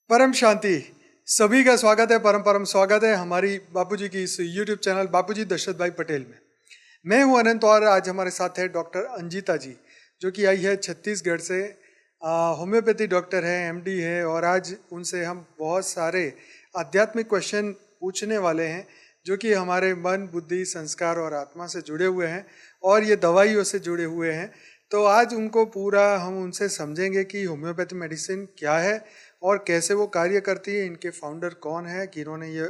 परम शांति। सभी का स्वागत है, परम परम स्वागत है हमारी बापूजी की इस यूट्यूब चैनल बापूजी दशरथ भाई पटेल में। मैं हूं अनंत और आज हमारे साथ है डॉक्टर अंजिता जी, जो कि आई है छत्तीसगढ़ से। होम्योपैथी डॉक्टर है, एमडी है, और आज उनसे हम बहुत सारे आध्यात्मिक क्वेश्चन पूछने वाले हैं जो कि हमारे मन, बुद्धि, संस्कार और आत्मा से जुड़े हुए हैं और ये दवाइयों से जुड़े हुए हैं। तो आज उनको पूरा हम उनसे समझेंगे कि होम्योपैथी मेडिसिन क्या है और कैसे वो कार्य करती है, इनके फाउंडर कौन है, कि इन्होंने ये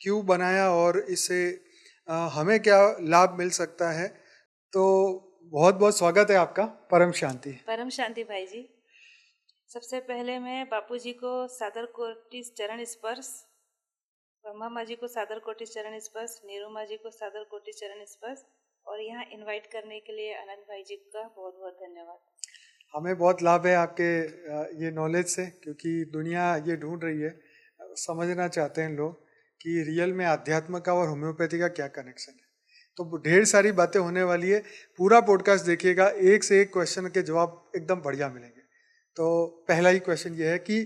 क्यों बनाया और इससे हमें क्या लाभ मिल सकता है। तो बहुत बहुत स्वागत है आपका। परम शांति। परम शांति भाई जी। सबसे पहले मैं बापू जी को सादर कोटि चरण स्पर्श, ब्रह्मा माँ जी को सादर कोटि चरण स्पर्श, नीरू माँ जी को सादर कोटि चरण स्पर्श, और यहाँ इनवाइट करने के लिए अनंत भाई जी का बहुत बहुत धन्यवाद। हमें बहुत लाभ है आपके ये नॉलेज से, क्योंकि दुनिया ये ढूंढ रही है, समझना चाहते हैं लोग कि रियल में आध्यात्म का और होम्योपैथी का क्या कनेक्शन है। तो ढेर सारी बातें होने वाली है, पूरा पॉडकास्ट देखिएगा, एक से एक क्वेश्चन के जवाब एकदम बढ़िया मिलेंगे। तो पहला ही क्वेश्चन ये है कि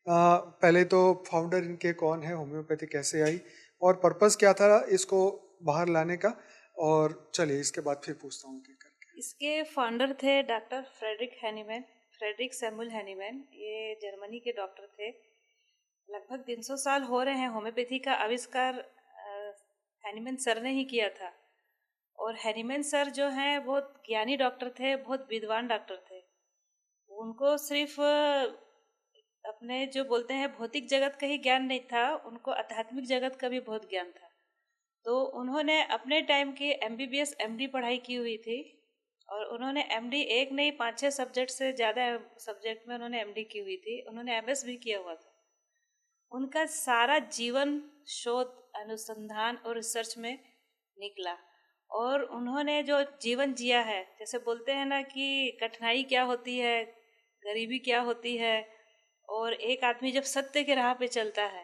पहले तो फाउंडर इनके कौन है, होम्योपैथी कैसे आई और पर्पस क्या था इसको बाहर लाने का, और चलिए इसके बाद फिर पूछता हूँ करके। इसके फाउंडर थे डॉक्टर फ्रेडरिक सैमुअल हैनीमैन। ये जर्मनी के डॉक्टर थे। लगभग 300 साल हो रहे हैं होम्योपैथी का आविष्कार हैनीमैन सर ने ही किया था। और हैनीमैन सर जो हैं बहुत ज्ञानी डॉक्टर थे, बहुत विद्वान डॉक्टर थे। उनको सिर्फ अपने जो बोलते हैं भौतिक जगत का ही ज्ञान नहीं था, उनको आध्यात्मिक जगत का भी बहुत ज्ञान था। तो उन्होंने अपने टाइम की एमबीबीएस एमडी पढ़ाई की हुई थी, और उन्होंने एमडी एक नहीं 5-6 सब्जेक्ट से ज़्यादा सब्जेक्ट में उन्होंने एमडी की हुई थी। उन्होंने एमएस भी किया हुआ था। उनका सारा जीवन शोध, अनुसंधान और रिसर्च में निकला। और उन्होंने जो जीवन जिया है, जैसे बोलते हैं ना कि कठिनाई क्या होती है, गरीबी क्या होती है, और एक आदमी जब सत्य के राह पे चलता है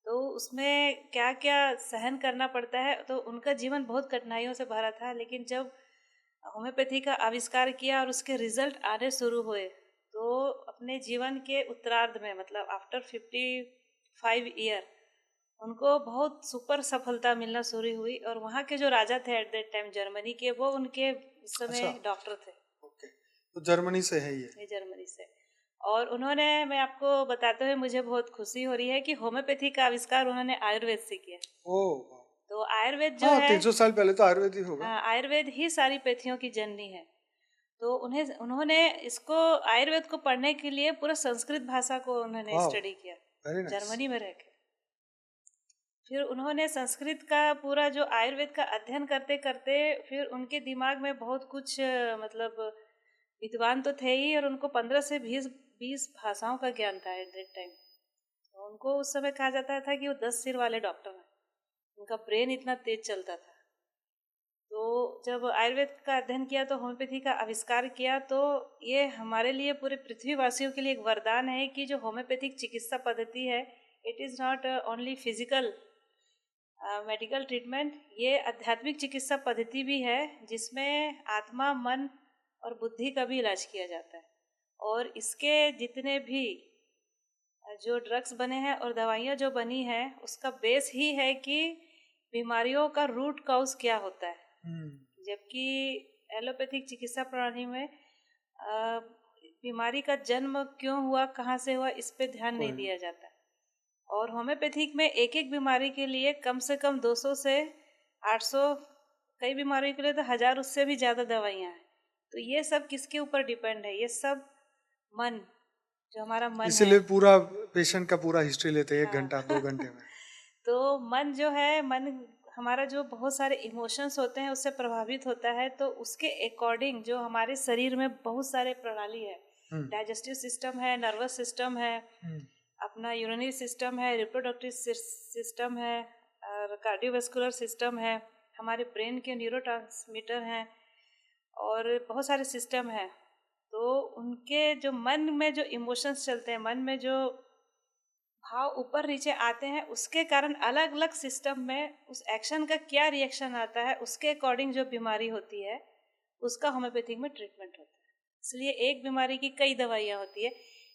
तो उसमें क्या क्या सहन करना पड़ता है। तो उनका जीवन बहुत कठिनाइयों से भरा था, लेकिन जब होम्योपैथी का आविष्कार किया और उसके रिजल्ट आने शुरू हुए, तो अपने जीवन के उत्तरार्ध में, मतलब आफ्टर 55 ईयर, उनको बहुत सुपर सफलता मिलना शुरू हुई। और वहाँ के जो राजा थे एट दैट टाइम जर्मनी के, वो उनके उस समय अच्छा, डॉक्टर थे। ओके, तो जर्मनी से है ये जर्मनी से। और उन्होंने, मैं आपको बताते हुए मुझे बहुत खुशी हो रही है कि होम्योपैथी का आविष्कार उन्होंने आयुर्वेद से किया। ओह, तो आयुर्वेद जो हाँ, है, 300 साल पहले तो आयुर्वेद ही होगा। हाँ, आयुर्वेद ही सारी पैथियों की जननी है। तो उन्होंने इसको, आयुर्वेद को पढ़ने के लिए पूरा संस्कृत भाषा को उन्होंने वाह, स्टडी किया, वेरी नाइस। जर्मनी में रह के। फिर उन्होंने संस्कृत का पूरा जो आयुर्वेद का अध्ययन करते करते, फिर उनके दिमाग में बहुत कुछ मतलब विद्वान तो थे ही, और उनको 15 से 20 भाषाओं का ज्ञान था एट दैट टाइम। तो उनको उस समय कहा जाता था कि वो 10 सिर वाले डॉक्टर हैं, उनका ब्रेन इतना तेज चलता था। तो जब आयुर्वेद का अध्ययन किया, तो होम्योपैथी का आविष्कार किया, तो ये हमारे लिए, पूरे पृथ्वीवासियों के लिए एक वरदान है कि जो होम्योपैथिक चिकित्सा पद्धति है, it is not only physical medical treatment, ये आध्यात्मिक चिकित्सा पद्धति भी है, जिसमें आत्मा, मन और बुद्धि का भी इलाज किया जाता है। और इसके जितने भी जो ड्रग्स बने हैं और दवाइयाँ जो बनी हैं, उसका बेस ही है कि बीमारियों का रूट कॉज क्या होता है। जबकि एलोपैथिक चिकित्सा प्रणाली में बीमारी का जन्म क्यों हुआ, कहाँ से हुआ, इस पे ध्यान नहीं दिया जाता। और होम्योपैथिक में एक एक बीमारी के लिए कम से कम 200 से 800, कई बीमारियों के लिए तो 1000 उससे भी ज़्यादा दवाइयाँ हैं। तो ये सब किसके ऊपर डिपेंड है? ये सब मन, जो हमारा मन है। इसीलिए पूरा पेशेंट का पूरा हिस्ट्री लेते हैं 1 हाँ घंटा 2 घंटे में। तो मन जो है, मन हमारा जो बहुत सारे इमोशंस होते हैं उससे प्रभावित होता है। तो उसके अकॉर्डिंग जो हमारे शरीर में बहुत सारे प्रणाली है, डाइजेस्टिव सिस्टम है, नर्वस सिस्टम है, अपना यूरिनरी सिस्टम है, रिप्रोडक्टिव सिस्टम है, और कार्डियोवास्कुलर सिस्टम है, हमारे ब्रेन के न्यूरोट्रांसमीटर हैं, और बहुत सारे सिस्टम हैं। तो उनके जो मन में जो इमोशंस चलते हैं, मन में जो भाव ऊपर नीचे आते हैं, उसके कारण अलग अलग सिस्टम में उस एक्शन का क्या रिएक्शन आता है, उसके अकॉर्डिंग जो बीमारी होती है उसका होम्योपैथिक में ट्रीटमेंट होता है। इसलिए एक बीमारी की कई दवाइयाँ होती है,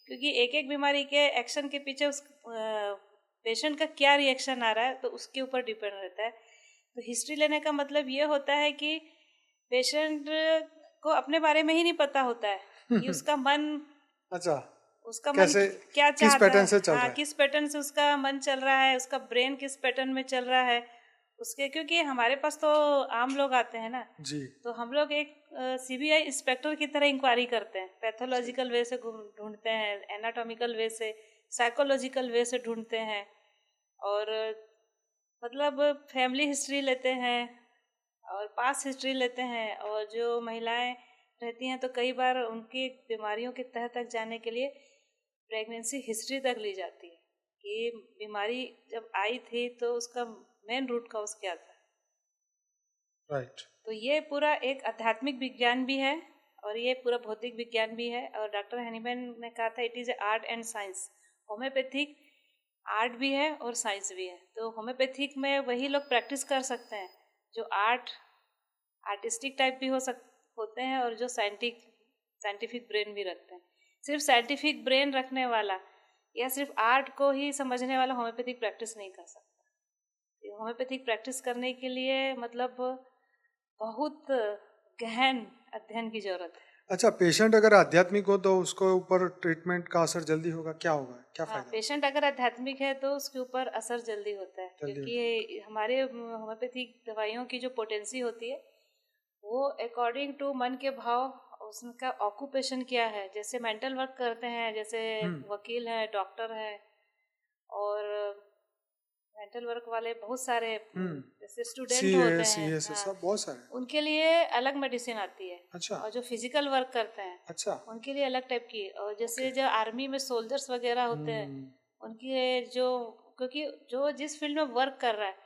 क्योंकि एक एक बीमारी के एक्शन के पीछे उस पेशेंट का क्या रिएक्शन आ रहा है तो उसके ऊपर डिपेंड रहता है। तो हिस्ट्री लेने का मतलब ये होता है कि पेशेंट को अपने बारे में ही नहीं पता होता है कि उसका मन अच्छा, उसका मन कैसे क्या किस चाहता पैटर्न है, से चल रहा हाँ है? किस पैटर्न से उसका मन चल रहा है, उसका ब्रेन किस पैटर्न में चल रहा है उसके। क्योंकि हमारे पास तो आम लोग आते हैं ना, जी, तो हम लोग एक सीबीआई इंस्पेक्टर की तरह इंक्वायरी करते हैं, पैथोलॉजिकल वे से ढूंढते हैं, एनाटॉमिकल वे से, साइकोलॉजिकल वे से ढूंढते हैं, और मतलब फैमिली हिस्ट्री लेते हैं और पास्ट हिस्ट्री लेते हैं। और जो महिलाएं रहती हैं तो कई बार उनकी बीमारियों के तह तक जाने के लिए प्रेगनेंसी हिस्ट्री तक ली जाती है कि बीमारी जब आई थी तो उसका मेन रूट कॉज क्या था। राइट। तो ये पूरा एक आध्यात्मिक विज्ञान भी है और ये पूरा भौतिक विज्ञान भी है। और डॉक्टर हैनीमैन ने कहा था it is a art and science. Homeopathic art भी है और साइंस भी है। तो होम्योपैथिक में वही लोग प्रैक्टिस कर सकते हैं जो आर्टिस्टिक टाइप भी होते हैं और जो साइंटिफिक ब्रेन भी रखते हैं। सिर्फ साइंटिफिक ब्रेन रखने वाला या सिर्फ आर्ट को ही समझने वाला होम्योपैथिक प्रैक्टिस नहीं कर सकता। होम्योपैथिक प्रैक्टिस करने के लिए मतलब बहुत गहन अध्ययन की जरूरत है। अच्छा, पेशेंट अगर आध्यात्मिक हो तो उसको ऊपर ट्रीटमेंट का असर जल्दी होगा, क्या होगा, क्या हाँ, फायदा? पेशेंट अगर आध्यात्मिक है तो उसके ऊपर असर जल्दी होता है, जल्दी क्योंकि हमारे होम्योपैथिक दवाइयों की जो पोटेंसी होती है वो अकॉर्डिंग टू मन के भाव, उसका ऑक्यूपेशन क्या है। जैसे मेंटल वर्क करते हैं, जैसे वकील है, डॉक्टर है, और मेंटल वर्क वाले बहुत सारे जैसे स्टूडेंट होते हैं, सीए हाँ, सब बहुत सारे। उनके लिए अलग मेडिसिन आती है। अच्छा, और जो फिजिकल वर्क करते हैं अच्छा, उनके लिए अलग टाइप की। और जैसे जो आर्मी में सोल्जर्स वगैरह होते हैं उनके जो, क्योंकि जो जिस फील्ड में वर्क कर रहा है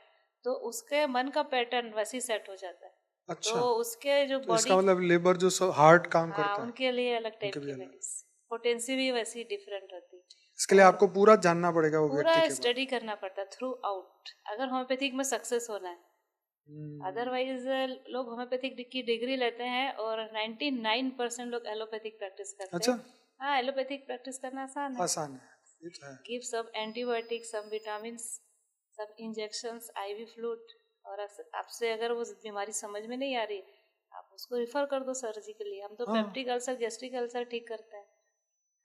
तो उसके मन का पैटर्न वैसे ही सेट हो जाता है। अच्छा, तो उसके जो तो बॉडी, इसका मतलब लेबर जो हार्ड काम हाँ, करता है उनके लिए अलग टाइप उनके भी की अलग। मेडिसिन, पोटेंसी भी वैसी डिफरेंट होती है। इसके लिए और आपको पूरा जानना पड़ेगा वो पूरा व्यक्ति के बारे स्टडी करना पड़ता है थ्रू आउट अगर होम्योपैथिक में सक्सेस होना है। में। अदरवाइज लोग होम्योपैथिक की डिग्री लेते हैं और 99% लोग एलोपैथिक प्रैक्टिस करते अच्छा, हैं। हाँ, एलोपैथिक प्रैक्टिस करना आसान है। आसान है, ये तो है। गिव सब एंटीबायोटिक, सब विटामिन, सब इंजेक्शंस, आईवी फ्लूइड। और आपसे अगर वो बीमारी समझ में नहीं आ रही आप उसको रिफर कर दो सर्जरी के लिए। हम तो हाँ, पेप्टिक अल्सर, गैस्ट्रिक अल्सर ठीक करते हैं,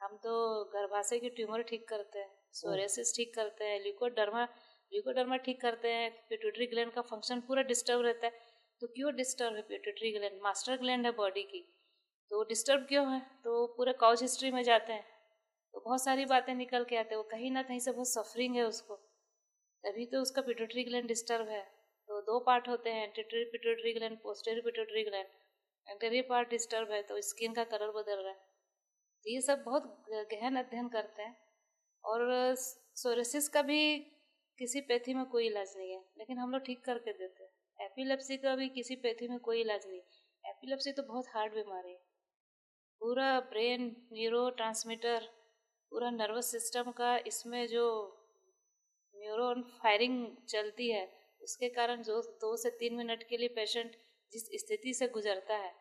हम तो गर्भाशय की ट्यूमर ठीक करते हैं, सोरियासिस ठीक करते हैं, ल्यूकोडर्मा ठीक करते हैं। पिट्यूटरी ग्लैंड का फंक्शन पूरा डिस्टर्ब रहता है, तो क्यों डिस्टर्ब है पिट्यूटरी ग्लैंड? मास्टर ग्लैंड है बॉडी की, तो डिस्टर्ब क्यों है? तो पूरे कॉज हिस्ट्री में जाते हैं तो बहुत सारी बातें निकल के आते हैं। वो कहीं ना कहीं से बहुत सफरिंग है उसको, तभी तो उसका पिट्यूटरी ग्लैंड डिस्टर्ब है। तो 2 पार्ट होते हैं, anterior pituitary gland, posterior pituitary gland. Anterior part disturb है तो स्किन का कलर बदल रहा है। तो ये सब बहुत गहन अध्ययन करते हैं। और सोरेसिस का भी किसी पैथी में कोई इलाज नहीं है, लेकिन हम लोग ठीक करके देते हैं। एपिलेप्सी का भी किसी पैथी में कोई इलाज नहीं। एपिलेप्सी तो बहुत हार्ड बीमारी है, पूरा ब्रेन न्यूरो ट्रांसमीटर, पूरा नर्वस सिस्टम का इसमें जो न्यूरॉन फायरिंग चलती है उसके कारण जो 2 से 3 मिनट के लिए पेशेंट जिस स्थिति से गुजरता है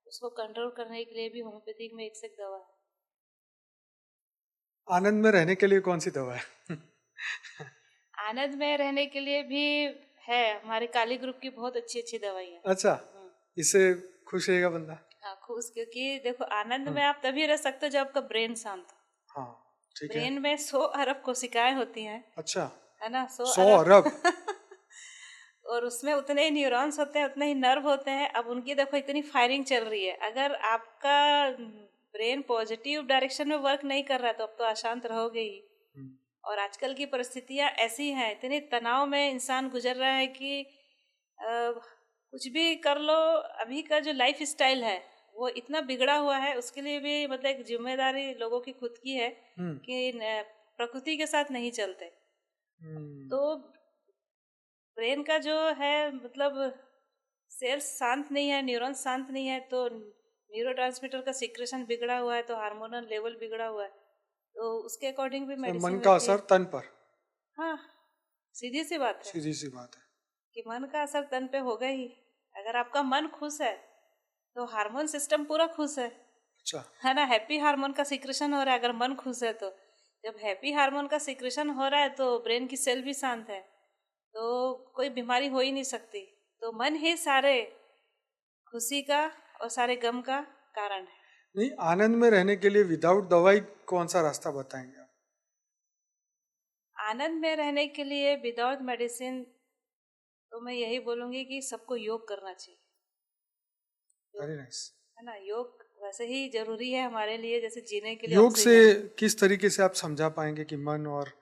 उसको कंट्रोल करने के लिए भी होम्योपैथिक में एक से एक दवा है। आनंद में रहने के लिए कौन सी दवा है? आनंद में रहने के लिए भी है, हमारे काली ग्रुप की बहुत अच्छी अच्छी दवाइयाँ। अच्छा, इससे खुश रहेगा बंदा। हाँ, खुश, क्योंकि देखो आनंद में आप तभी रह सकते हो जब आपका ब्रेन शांत हो। हाँ, ठीक है। ब्रेन में 100 अरब कोशिकाएं होती हैं, अच्छा, है ना, 100 100 अरब। और उसमें उतने ही न्यूरॉन्स होते हैं, उतने ही नर्व होते हैं। अब उनकी देखो इतनी फायरिंग चल रही है, अगर आपका ब्रेन पॉजिटिव डायरेक्शन में वर्क नहीं कर रहा है तो अब तो अशांत रहोगे ही। और आजकल की परिस्थितियां ऐसी हैं, इतने तनाव में इंसान गुजर रहा है कि कुछ भी कर लो। अभी का जो लाइफ स्टाइल है वो इतना बिगड़ा हुआ है, उसके लिए भी मतलब एक जिम्मेदारी लोगों की खुद की है कि प्रकृति के साथ नहीं चलते। तो ब्रेन का जो है मतलब सेल्स शांत नहीं है, न्यूरॉन शांत नहीं है, तो न्यूरोट्रांसमीटर का सिक्रेशन बिगड़ा हुआ है, तो हार्मोनल लेवल बिगड़ा हुआ है, तो उसके अकॉर्डिंग भी मेडिसिन मन का होती है। असर तन पर। हाँ, सीधी सी बात है सीधी सी बात है कि मन का असर तन पे होगा ही। अगर आपका मन खुश है तो हार्मोन सिस्टम पूरा खुश है। अच्छा। है ना, हैप्पी हार्मोन का सिक्रेशन हो रहा है अगर मन खुश है तो। जब हैप्पी हार्मोन का सिक्रेशन हो रहा है तो ब्रेन की सेल भी शांत है, तो कोई बीमारी हो ही नहीं सकती। तो मन ही सारे खुशी का और सारे गम का कारण है। नहीं, आनंद में रहने के लिए विदाउट दवाई कौन सा रास्ता बताएंगे आप? आनंद में रहने के लिए विदाउट मेडिसिन तो मैं यही बोलूंगी कि सबको योग करना चाहिए। वेरी योग, नाइस। है ना, योग वैसे ही जरूरी है हमारे लिए जैसे जीने के लिए योग से ऑक्सीजन। किस तरीके से आप समझा पाएंगे कि मन और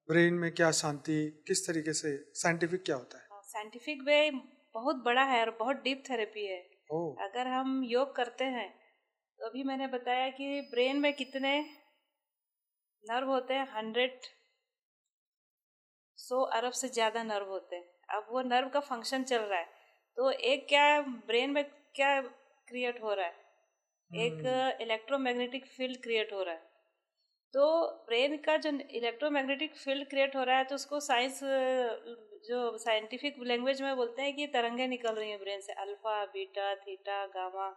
ब्रेन में क्या शांति, किस तरीके से साइंटिफिक क्या होता है? साइंटिफिक वे बहुत बड़ा है और बहुत डीप थेरेपी है। ओह। अगर हम योग करते हैं तो अभी मैंने बताया कि ब्रेन में कितने नर्व होते हैं, 100 अरब से ज्यादा नर्व होते हैं। अब वो नर्व का फंक्शन चल रहा है तो एक क्या ब्रेन में क्या क्रिएट हो रहा है, एक इलेक्ट्रोमैग्नेटिक फील्ड क्रिएट हो रहा है। तो ब्रेन का जो इलेक्ट्रोमैग्नेटिक फील्ड क्रिएट हो रहा है तो उसको साइंस जो साइंटिफिक लैंग्वेज में बोलते हैं कि तरंगें निकल रही हैं ब्रेन से, अल्फा बीटा थीटा गामा,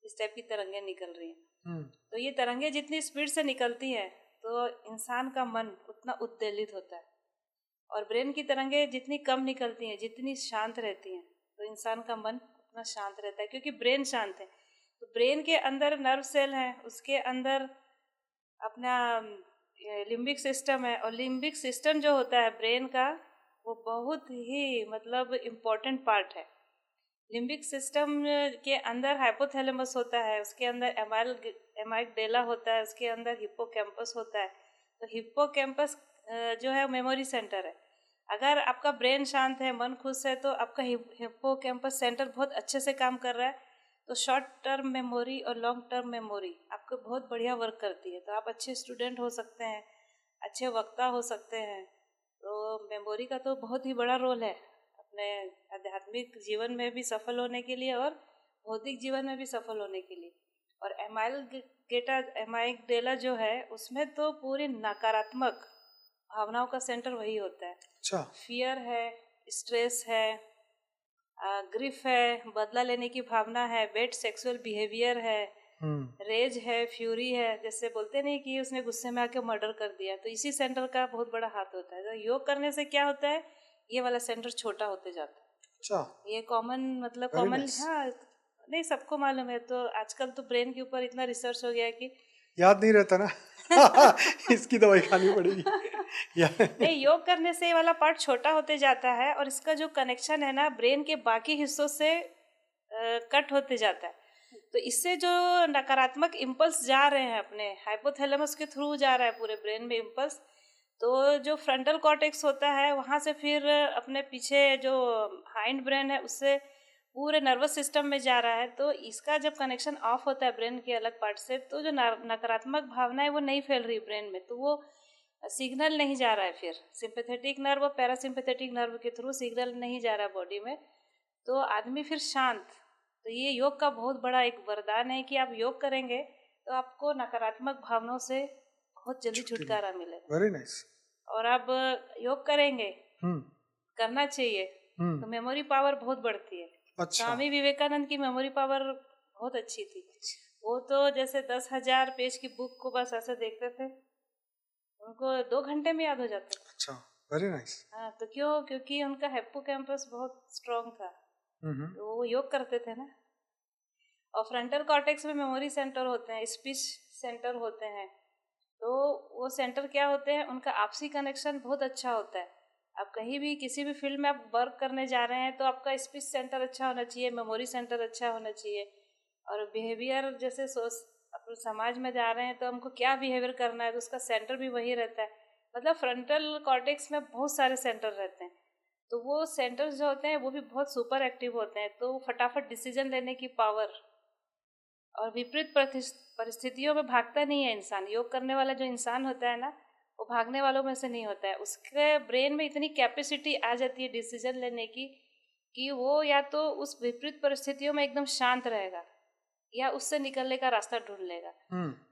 इस टाइप की तरंगें निकल रही हैं। तो ये तरंगें जितनी स्पीड से निकलती हैं तो इंसान का मन उतना उत्तेजित होता है, और ब्रेन की तरंगें जितनी कम निकलती हैं, जितनी शांत रहती हैं, तो इंसान का मन उतना शांत रहता है क्योंकि ब्रेन शांत है। तो ब्रेन के अंदर नर्व सेल है, उसके अंदर अपना लिम्बिक सिस्टम है, और लिम्बिक सिस्टम जो होता है ब्रेन का वो बहुत ही मतलब इम्पोर्टेंट पार्ट है। लिम्बिक सिस्टम के अंदर हाइपोथैलेमस होता है, उसके अंदर एमाइगडेला होता है, उसके अंदर हिप्पोकैम्पस होता है। तो हिप्पोकैम्पस जो है मेमोरी सेंटर है। अगर आपका ब्रेन शांत है, मन खुश है, तो आपका हिप्पोकैम्पस सेंटर बहुत अच्छे से काम कर रहा है। तो शॉर्ट टर्म मेमोरी और लॉन्ग टर्म मेमोरी आपको बहुत बढ़िया वर्क करती है। तो आप अच्छे स्टूडेंट हो सकते हैं, अच्छे वक्ता हो सकते हैं। तो मेमोरी का तो बहुत ही बड़ा रोल है अपने आध्यात्मिक जीवन में भी सफल होने के लिए और भौतिक जीवन में भी सफल होने के लिए। और एमाइगडेला जो है उसमें तो पूरी नकारात्मक भावनाओं का सेंटर वही होता है। अच्छा। फियर है, स्ट्रेस है, ग्रिफ है, बदला लेने की भावना है, बेड सेक्सुअल बिहेवियर है, रेज है, फ्यूरी है, जैसे बोलते नहीं कि उसने गुस्से में आके मर्डर कर दिया, तो इसी सेंटर का बहुत बड़ा हाथ होता है। तो योग करने से क्या होता है, ये वाला सेंटर छोटा होते जाता है। अच्छा। ये कॉमन मतलब वेरी कॉमन, नाइस। हाँ नहीं सबको मालूम है। तो आजकल तो ब्रेन के ऊपर इतना रिसर्च हो गया है कि याद नहीं रहता ना। इसकी दवाई खानी पड़ेगी। नहीं, योग करने से ये वाला पार्ट छोटा होते जाता है और इसका जो कनेक्शन है ना ब्रेन के बाकी हिस्सों से कट होते जाता है। तो इससे जो नकारात्मक इम्पल्स जा रहे हैं अपने हाइपोथैलेमस के थ्रू जा रहा है पूरे ब्रेन में इम्पल्स, तो जो फ्रंटल कॉर्टेक्स होता है वहाँ से फिर अपने पीछे जो हाइंड ब्रेन है उससे पूरे नर्वस सिस्टम में जा रहा है। तो इसका जब कनेक्शन ऑफ होता है ब्रेन के अलग पार्ट से, तो जो नकारात्मक भावना है वो नहीं फैल रही ब्रेन में, तो वो सिग्नल नहीं जा रहा है। फिर सिंपैथेटिक नर्व और पैरासिम्पैथेटिक नर्व के थ्रू सिग्नल नहीं जा रहा है बॉडी में, तो आदमी फिर शांत। तो ये योग का बहुत बड़ा एक वरदान है कि आप योग करेंगे तो आपको नकारात्मक भावनाओं से बहुत जल्दी छुटकारा मिलेगा। Very nice. और आप योग करेंगे, हम्म। करना चाहिए, तो मेमोरी पावर बहुत बढ़ती है। अच्छा। स्वामी विवेकानंद की मेमोरी पावर बहुत अच्छी थी। वो तो जैसे 10,000 पेज की बुक को बस ऐसे देखते थे, उनको 2 घंटे में याद हो जाता था। अच्छा। Very nice. हाँ, तो क्यों? क्योंकि उनका हिप्पोकैम्पस बहुत स्ट्रांग था, तो वो योग करते थे ना। और फ्रंटल कॉर्टेक्स में मेमोरी सेंटर होते हैं, स्पीच सेंटर होते हैं। तो वो सेंटर क्या होते हैं, उनका आपसी कनेक्शन बहुत अच्छा होता है। आप कहीं भी किसी भी फील्ड में आप वर्क करने जा रहे हैं तो आपका स्पीच सेंटर अच्छा होना चाहिए, मेमोरी सेंटर अच्छा होना चाहिए। और बिहेवियर जैसे अपने समाज में जा रहे हैं तो हमको क्या बिहेवियर करना है, तो उसका सेंटर भी वही रहता है। मतलब फ्रंटल कॉर्टेक्स में बहुत सारे सेंटर रहते हैं, तो वो सेंटर्स जो होते हैं वो भी बहुत सुपर एक्टिव होते हैं। तो फटाफट डिसीजन लेने की पावर, और विपरीत परिस्थितियों में भागता नहीं है इंसान। योग करने वाला जो इंसान होता है ना, वो भागने वालों में से नहीं होता है। उसके ब्रेन में इतनी कैपेसिटी आ जाती है डिसीजन लेने की कि वो या तो उस विपरीत परिस्थितियों में एकदम शांत रहेगा या उससे निकलने का रास्ता ढूंढ लेगा।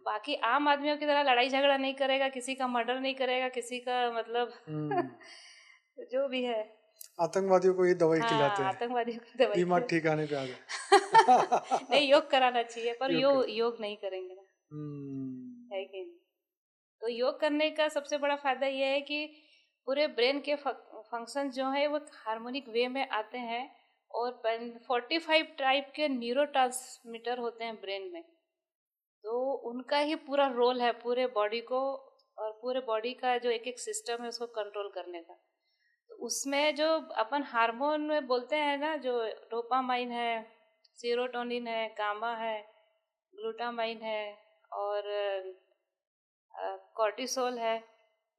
बाकी आम आदमियों की तरह लड़ाई झगड़ा नहीं करेगा, किसी का मर्डर नहीं करेगा, किसी का मतलब जो भी है। आतंकवादियों को ये दवाई हाँ, खिलाते हैं, आतंकवादियों को दवाई दिमाग ठिकाने पे आ नहीं, जाए। योग कराना चाहिए, पर योग योग कर योग नहीं करेंगे ना, है हम्म। कि नहीं? तो योग करने का सबसे बड़ा फायदा यह है कि पूरे ब्रेन के फंक्शन जो है वो हार्मोनिक वे में आते हैं, और 45 टाइप के न्यूरो ट्रांसमीटर होते हैं ब्रेन में, तो उनका ही पूरा रोल है पूरे बॉडी को, और पूरे बॉडी का जो एक एक सिस्टम है उसको कंट्रोल करने का। तो उसमें जो अपन हार्मोन में बोलते हैं ना, जो डोपामाइन है, सीरोटोनिन है, गामा है, ग्लूटामाइन है, और कॉर्टिसोल है,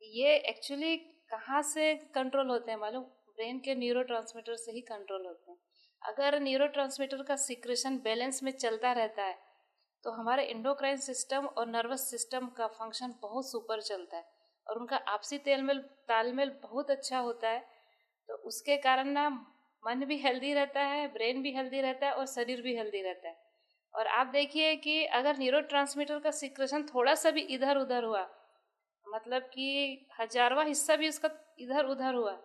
ये एक्चुअली कहाँ से कंट्रोल होते हैं मालूम? ब्रेन के न्यूरोट्रांसमीटर से ही कंट्रोल होते हैं। अगर न्यूरोट्रांसमीटर का सिक्रेशन बैलेंस में चलता रहता है तो हमारे एंडोक्राइन सिस्टम और नर्वस सिस्टम का फंक्शन बहुत सुपर चलता है, और उनका आपसी तालमेल बहुत अच्छा होता है। तो उसके कारण ना मन भी हेल्दी रहता है, ब्रेन भी हेल्दी रहता है, और शरीर भी हेल्दी रहता है। और आप देखिए कि अगर न्यूरोट्रांसमीटर का सिक्रेशन थोड़ा सा भी इधर उधर हुआ, मतलब कि हजारवा हिस्सा भी उसका इधर उधर हुआ,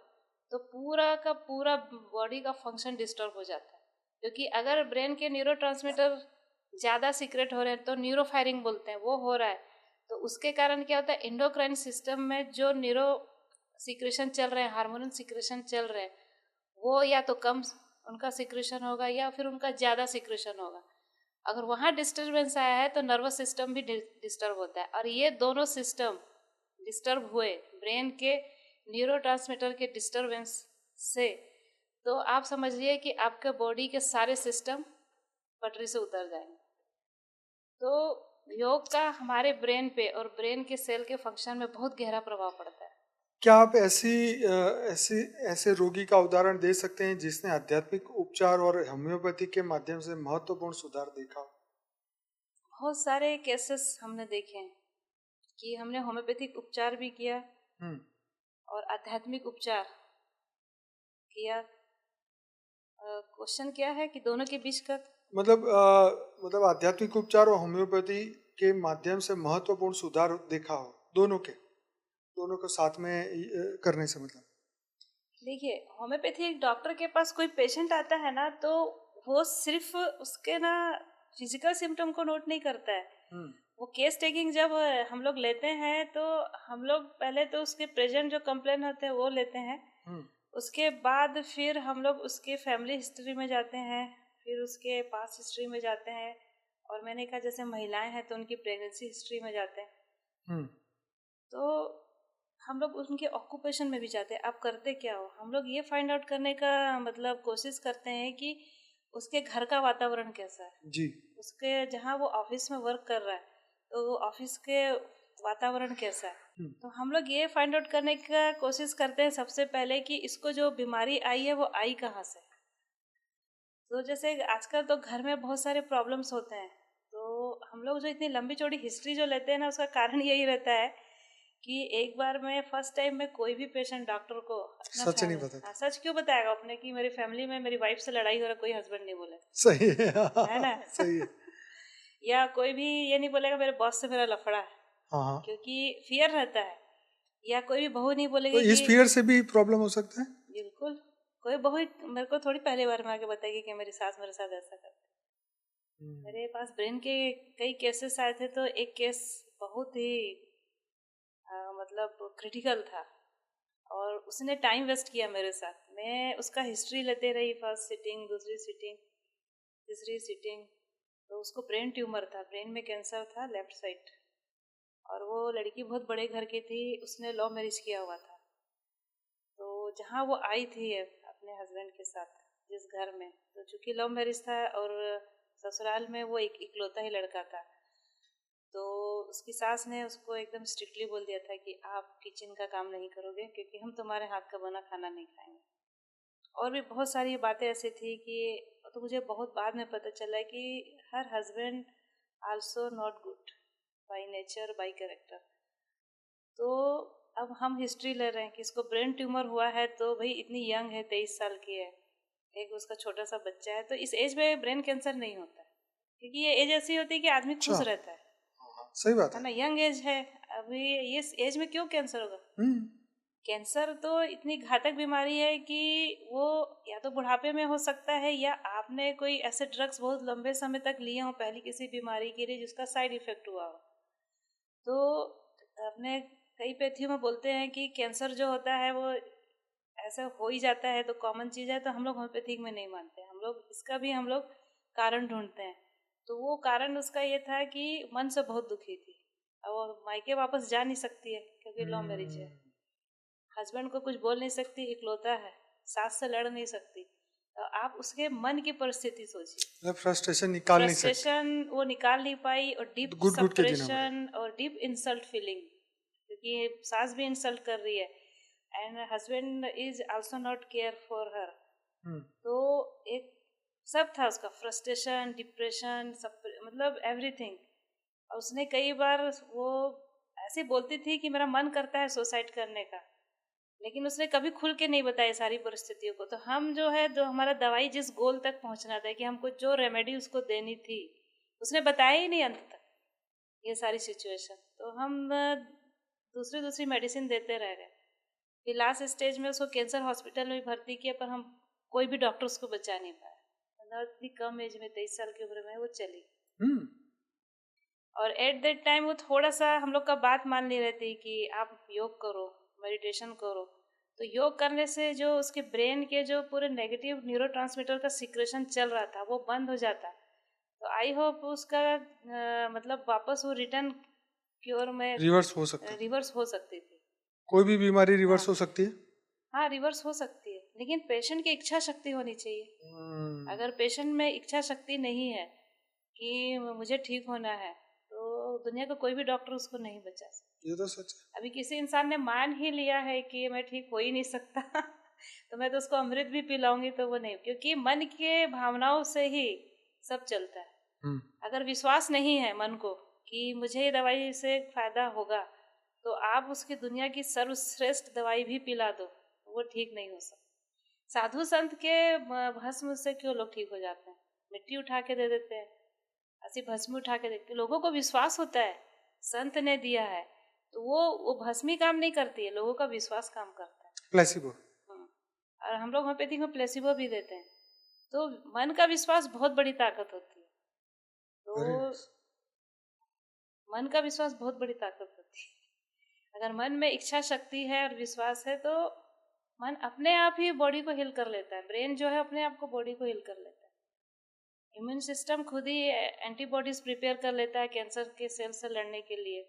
तो पूरा का पूरा बॉडी का फंक्शन डिस्टर्ब हो जाता है। क्योंकि अगर ब्रेन के न्यूरोट्रांसमीटर ज़्यादा सीक्रेट हो रहे हैं तो न्यूरो फायरिंग बोलते हैं, वो हो रहा है, तो उसके कारण क्या होता है, एंडोक्राइन सिस्टम में जो न्यूरो सिक्रेशन चल रहे हैं, हार्मोनल सिक्रेशन चल रहे हैं, वो या तो कम उनका सिक्रेशन होगा या फिर उनका ज़्यादा सिक्रेशन होगा। अगर वहाँ डिस्टर्बेंस आया है तो नर्वस सिस्टम भी डिस्टर्ब होता है, और ये दोनों सिस्टम डिस्टर्ब हुए ब्रेन के न्यूरोट्रांसमीटर के डिस्टरबेंस से, तो आप समझिए कि आपके बॉडी के सारे सिस्टम पटरी से उतर जाएंगे। तो योग का हमारे ब्रेन पे और ब्रेन के सेल के फंक्शन में बहुत गहरा प्रभाव पड़ता है। क्या आप ऐसे ऐसे रोगी का उदाहरण दे सकते हैं जिसने आध्यात्मिक उपचार और होम्योपैथी के माध्यम से महत्वपूर्ण सुधार देखा हो? बहुत सारे केसेस हमने देखे हैं कि हमने होम्योपैथिक उपचार भी किया हम्म। और आध्यात्मिक उपचार किया। क्वेश्चन क्या है कि दोनों के बीच का? मतलब आध्यात्मिक उपचार और होम्योपैथी के माध्यम से महत्वपूर्ण सुधार देखा हो, दोनों को साथ में करने से मतलब। देखिए, होम्योपैथी एक डॉक्टर के पास कोई पेशेंट आता है ना, तो वो सिर्फ उसके ना फिजिकल सिम्टम को नोट नहीं करता है। हम्म। वो केस टेकिंग जब हम लोग लेते हैं तो हम लोग पहले तो उसके प्रेजेंट जो कंप्लेन होते हैं वो लेते हैं, हम्म। उसके बाद फिर हम लोग उसके फैमिली हिस्ट्री में जाते हैं, फिर उसके पास्ट हिस्ट्री में जाते हैं, और मैंने कहा जैसे महिलाएं हैं तो उनकी प्रेगनेंसी हिस्ट्री में जाते हैं। हम्म। तो हम लोग उनके ऑक्यूपेशन में भी जाते हैं, आप करते क्या हो, हम लोग ये फाइंड आउट करने का मतलब कोशिश करते हैं कि उसके घर का वातावरण कैसा है, जी। उसके जहाँ वो ऑफिस में वर्क कर रहा है तो वो ऑफिस के वातावरण कैसा है। तो हम लोग ये फाइंड आउट करने का कोशिश करते हैं सबसे पहले कि इसको जो बीमारी आई है वो आई कहाँ से। तो जैसे आजकल तो घर में बहुत सारे प्रॉब्लम्स होते हैं, तो हम लोग जो इतनी लंबी चौड़ी हिस्ट्री जो लेते हैं ना, उसका कारण यही रहता है कि एक बार में फर्स्ट टाइम में कोई भी पेशेंट डॉक्टर को अपना सच नहीं फैमिली, बताते। सच क्यों बताएगा अपने कि मेरी फैमिली में मेरी वाइफ से लड़ाई हो रहा, कोई हस्बैंड नहीं बोले, सही है। है ना? सही है। या कोई भी ये नहीं बोलेगा मेरे बॉस से मेरा लफड़ा है, हाँ हाँ। क्योंकि फियर रहता है। या कोई भी बहू नहीं तो बोलेगी इस कि फियर से भी प्रॉब्लम हो सकता है। बिल्कुल, कोई बहू मेरे को थोड़ी पहली बार में आके बताएगी कि मेरी सास मेरे साथ ऐसा करती है। मेरे पास ब्रेन के कई केसेस आए थे, तो एक केस बहुत ही मतलब क्रिटिकल था, और उसने टाइम वेस्ट किया मेरे साथ। मैं उसका हिस्ट्री लेते रही, फर्स्ट सिटिंग, दूसरी सिटिंग, तीसरी सिटिंग। तो उसको ब्रेन ट्यूमर था, ब्रेन में कैंसर था लेफ्ट साइड, और वो लड़की बहुत बड़े घर की थी, उसने लव मैरिज किया हुआ था। तो जहाँ वो आई थी अपने हस्बैंड के साथ जिस घर में, तो चूंकि लव मैरिज था और ससुराल में वो एक इकलौता ही लड़का था, तो उसकी सास ने उसको एकदम स्ट्रिक्टली बोल दिया था कि आप किचन का काम नहीं करोगे क्योंकि हम तुम्हारे हाथ का बना खाना नहीं खाएंगे। और भी बहुत सारी बातें ऐसी थी कि, तो मुझे बहुत बाद में पता चला कि हर husband also not good by nature, by character. तो अब हम हिस्ट्री ले रहे हैं कि इसको ब्रेन ट्यूमर हुआ है, तो भाई इतनी यंग है, 23 साल की है, एक उसका छोटा सा बच्चा है, तो इस एज में ब्रेन कैंसर नहीं होता है, क्योंकि ये एज ऐसी होती है कि आदमी खुश अच्छा। रहता है सही बात है है। ना? यंग एज है, अभी इस एज में क्यों कैंसर होगा? हम्म। कैंसर तो इतनी घातक बीमारी है कि वो या तो बुढ़ापे में हो सकता है, या आपने कोई ऐसे ड्रग्स बहुत लंबे समय तक लिए हों पहले किसी बीमारी के लिए जिसका साइड इफेक्ट हुआ हो। तो अपने कई पैथियों में बोलते हैं कि कैंसर जो होता है वो ऐसा हो ही जाता है, तो कॉमन चीज़ है, तो हम लोग होम्योपैथिक में नहीं मानते। हम लोग इसका भी हम लोग कारण ढूंढते हैं। तो वो कारण उसका ये था कि मन से बहुत दुखी थी, और वो मायके वापस जा नहीं सकती है क्योंकि लव मैरिज है। हस्बैंड को कुछ बोल नहीं सकती, इकलौता है, सास से लड़ नहीं सकती। तो आप उसके मन की परिस्थिति सोचिए, फ्रस्ट्रेशन निकाल नहीं सकते, फ्रस्ट्रेशन वो निकाल नहीं पाई, और डीप घुट घुट के जीना पड़ेगा। सप्रेशन और डीप इंसल्ट फीलिंग, क्योंकि सास भी इंसल्ट कर रही है and husband is also not care for her. तो एक सब था उसका, फ्रस्ट्रेशन, डिप्रेशन, सब, मतलब एवरीथिंग। और उसने कई बार वो ऐसे बोलती थी कि मेरा मन करता है सुसाइड करने का, लेकिन उसने कभी खुल के नहीं बताई सारी परिस्थितियों को। तो हम जो है, जो हमारा दवाई जिस गोल तक पहुंचना था कि हमको जो रेमेडी उसको देनी थी, उसने बताया ही नहीं अंत तक ये सारी सिचुएशन। तो हम दूसरी मेडिसिन देते रह गए। फिर लास्ट स्टेज में उसको कैंसर हॉस्पिटल में भर्ती किया, पर हम कोई भी डॉक्टर उसको बचा नहीं पाया। मतलब इतनी कम एज में, 23 साल की उम्र में वो चली। और एट दैट टाइम वो थोड़ा सा हम लोग का बात मान नहीं रही थी कि आप योग करो, मेडिटेशन करो। तो योग करने से जो उसके ब्रेन के जो पूरे नेगेटिव न्यूरोट्रांसमीटर का सिक्रेशन चल रहा था वो बंद हो जाता। तो आई होप उसका मतलब वापस वो रिटर्न क्योर में रिवर्स हो सकता है, रिवर्स हो सकती थी। कोई भी बीमारी रिवर्स हाँ, हो सकती है। हाँ रिवर्स हो सकती है, लेकिन पेशेंट की इच्छा शक्ति होनी चाहिए। अगर पेशेंट में इच्छा शक्ति नहीं है कि मुझे ठीक होना है, तो दुनिया का कोई भी डॉक्टर उसको नहीं बचा सकता। ये तो सच है। अभी किसी इंसान ने मान ही लिया है कि मैं ठीक हो ही नहीं सकता तो मैं तो उसको अमृत भी पिलाऊंगी तो वो नहीं, क्योंकि मन के भावनाओं से ही सब चलता है। अगर विश्वास नहीं है मन को कि मुझे ये दवाई से फायदा होगा, तो आप उसकी दुनिया की सर्वश्रेष्ठ दवाई भी पिला दो, वो ठीक नहीं हो सकता। साधु संत के भस्म से क्यों लोग ठीक हो जाते हैं? मिट्टी उठा के दे देते हैं, ऐसी भस्म उठा के देते, लोगों को विश्वास होता है संत ने दिया है, तो वो भस्मी काम नहीं करती है, लोगों का विश्वास काम करता है, प्लेसिबो। और हम लोग होम्योपैथी में प्लेसिबो भी देते हैं। तो मन का विश्वास बहुत बड़ी ताकत होती है। तो मन का विश्वास बहुत बड़ी ताकत होती है। अगर मन में इच्छा शक्ति है और विश्वास है, तो मन अपने आप ही बॉडी को हील कर लेता है। ब्रेन जो है अपने आप को बॉडी को हील कर लेता है। इम्यून सिस्टम खुद ही एंटीबॉडीज प्रिपेयर कर लेता है कैंसर के सेल से लड़ने के लिए,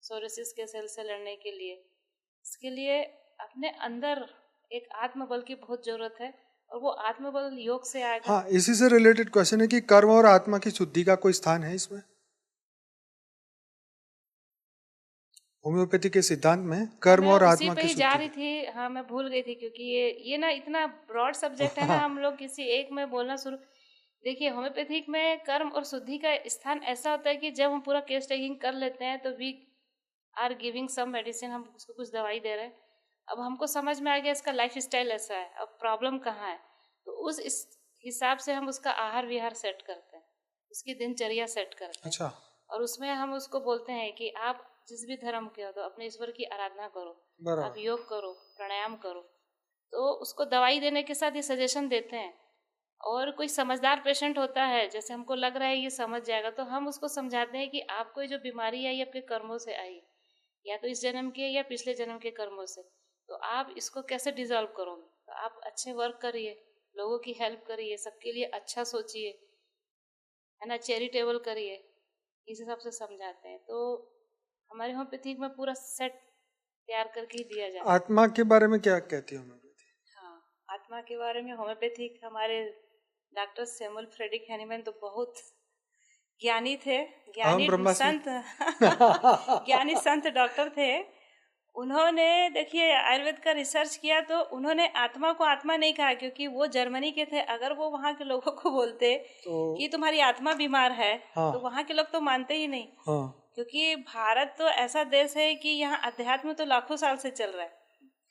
सोरियासिस के सेल से लड़ने के लिए। इसके लिए अपने अंदर एक आत्मबल की बहुत जरूरत है, और वो आत्मबल योग से आएगा। हाँ, इसी से रिलेटेड क्वेश्चन है कि कर्म और आत्मा की शुद्धि का कोई स्थान है इसमें? होम्योपैथी के सिद्धांत में कर्म और आत्मा पे की ही जा शुद्धि रही थी। हाँ, मैं भूल गई थी, क्योंकि ये ना इतना ब्रॉड सब्जेक्ट है ना, हम लोग किसी एक में बोलना शुरू। देखिए, होम्योपैथिक में कर्म और शुद्धि का स्थान ऐसा होता है कि जब हम पूरा केस टेकिंग कर लेते हैं, तो we are giving some medicine, हम उसको कुछ दवाई दे रहे हैं। अब हमको समझ में आ गया इसका लाइफ स्टाइल ऐसा है, अब प्रॉब्लम कहाँ है, तो उस इस हिसाब से हम उसका आहार विहार सेट करते हैं, उसकी दिनचर्या सेट करते हैं। अच्छा। और उसमें हम उसको बोलते हैं कि आप जिस भी धर्म के हो, तो अपने ईश्वर की आराधना करो, आप योग करो, प्राणायाम करो। तो उसको दवाई देने के साथ ये सजेशन देते हैं। और कोई समझदार पेशेंट होता है, जैसे हमको लग रहा है ये समझ जाएगा, तो हम उसको समझाते हैं कि आपको ये जो बीमारी आई आपके कर्मों से आई, या तो इस जन्म के या पिछले जन्म के कर्मों से। तो आप इसको कैसे डिजॉल्व करोगे? तो आप अच्छे वर्क करिए, लोगों की हेल्प करिए, सबके लिए अच्छा सोचिए, है ना, चैरिटेबल करिए, इस हिसाब से समझाते हैं। तो हमारे होम्योपैथिक में पूरा सेट तैयार करके ही दिया जाता है। आत्मा के बारे में क्या कहती है होम्योपैथी? हाँ, आत्मा के बारे में होम्योपैथिक हमारे डॉक्टर सैमुअल फ्रेडरिक हैनीमैन तो बहुत ज्ञानी थे, ज्ञानी संत ज्ञानी संत डॉक्टर थे। उन्होंने, देखिए, आयुर्वेद का रिसर्च किया, तो उन्होंने आत्मा को आत्मा नहीं कहा, क्योंकि वो जर्मनी के थे। अगर वो वहाँ के लोगों को बोलते कि तुम्हारी आत्मा बीमार है, तो वहाँ के लोग तो मानते ही नहीं। क्योंकि भारत तो ऐसा देश है कि यहाँ अध्यात्म तो लाखों साल से चल रहा है,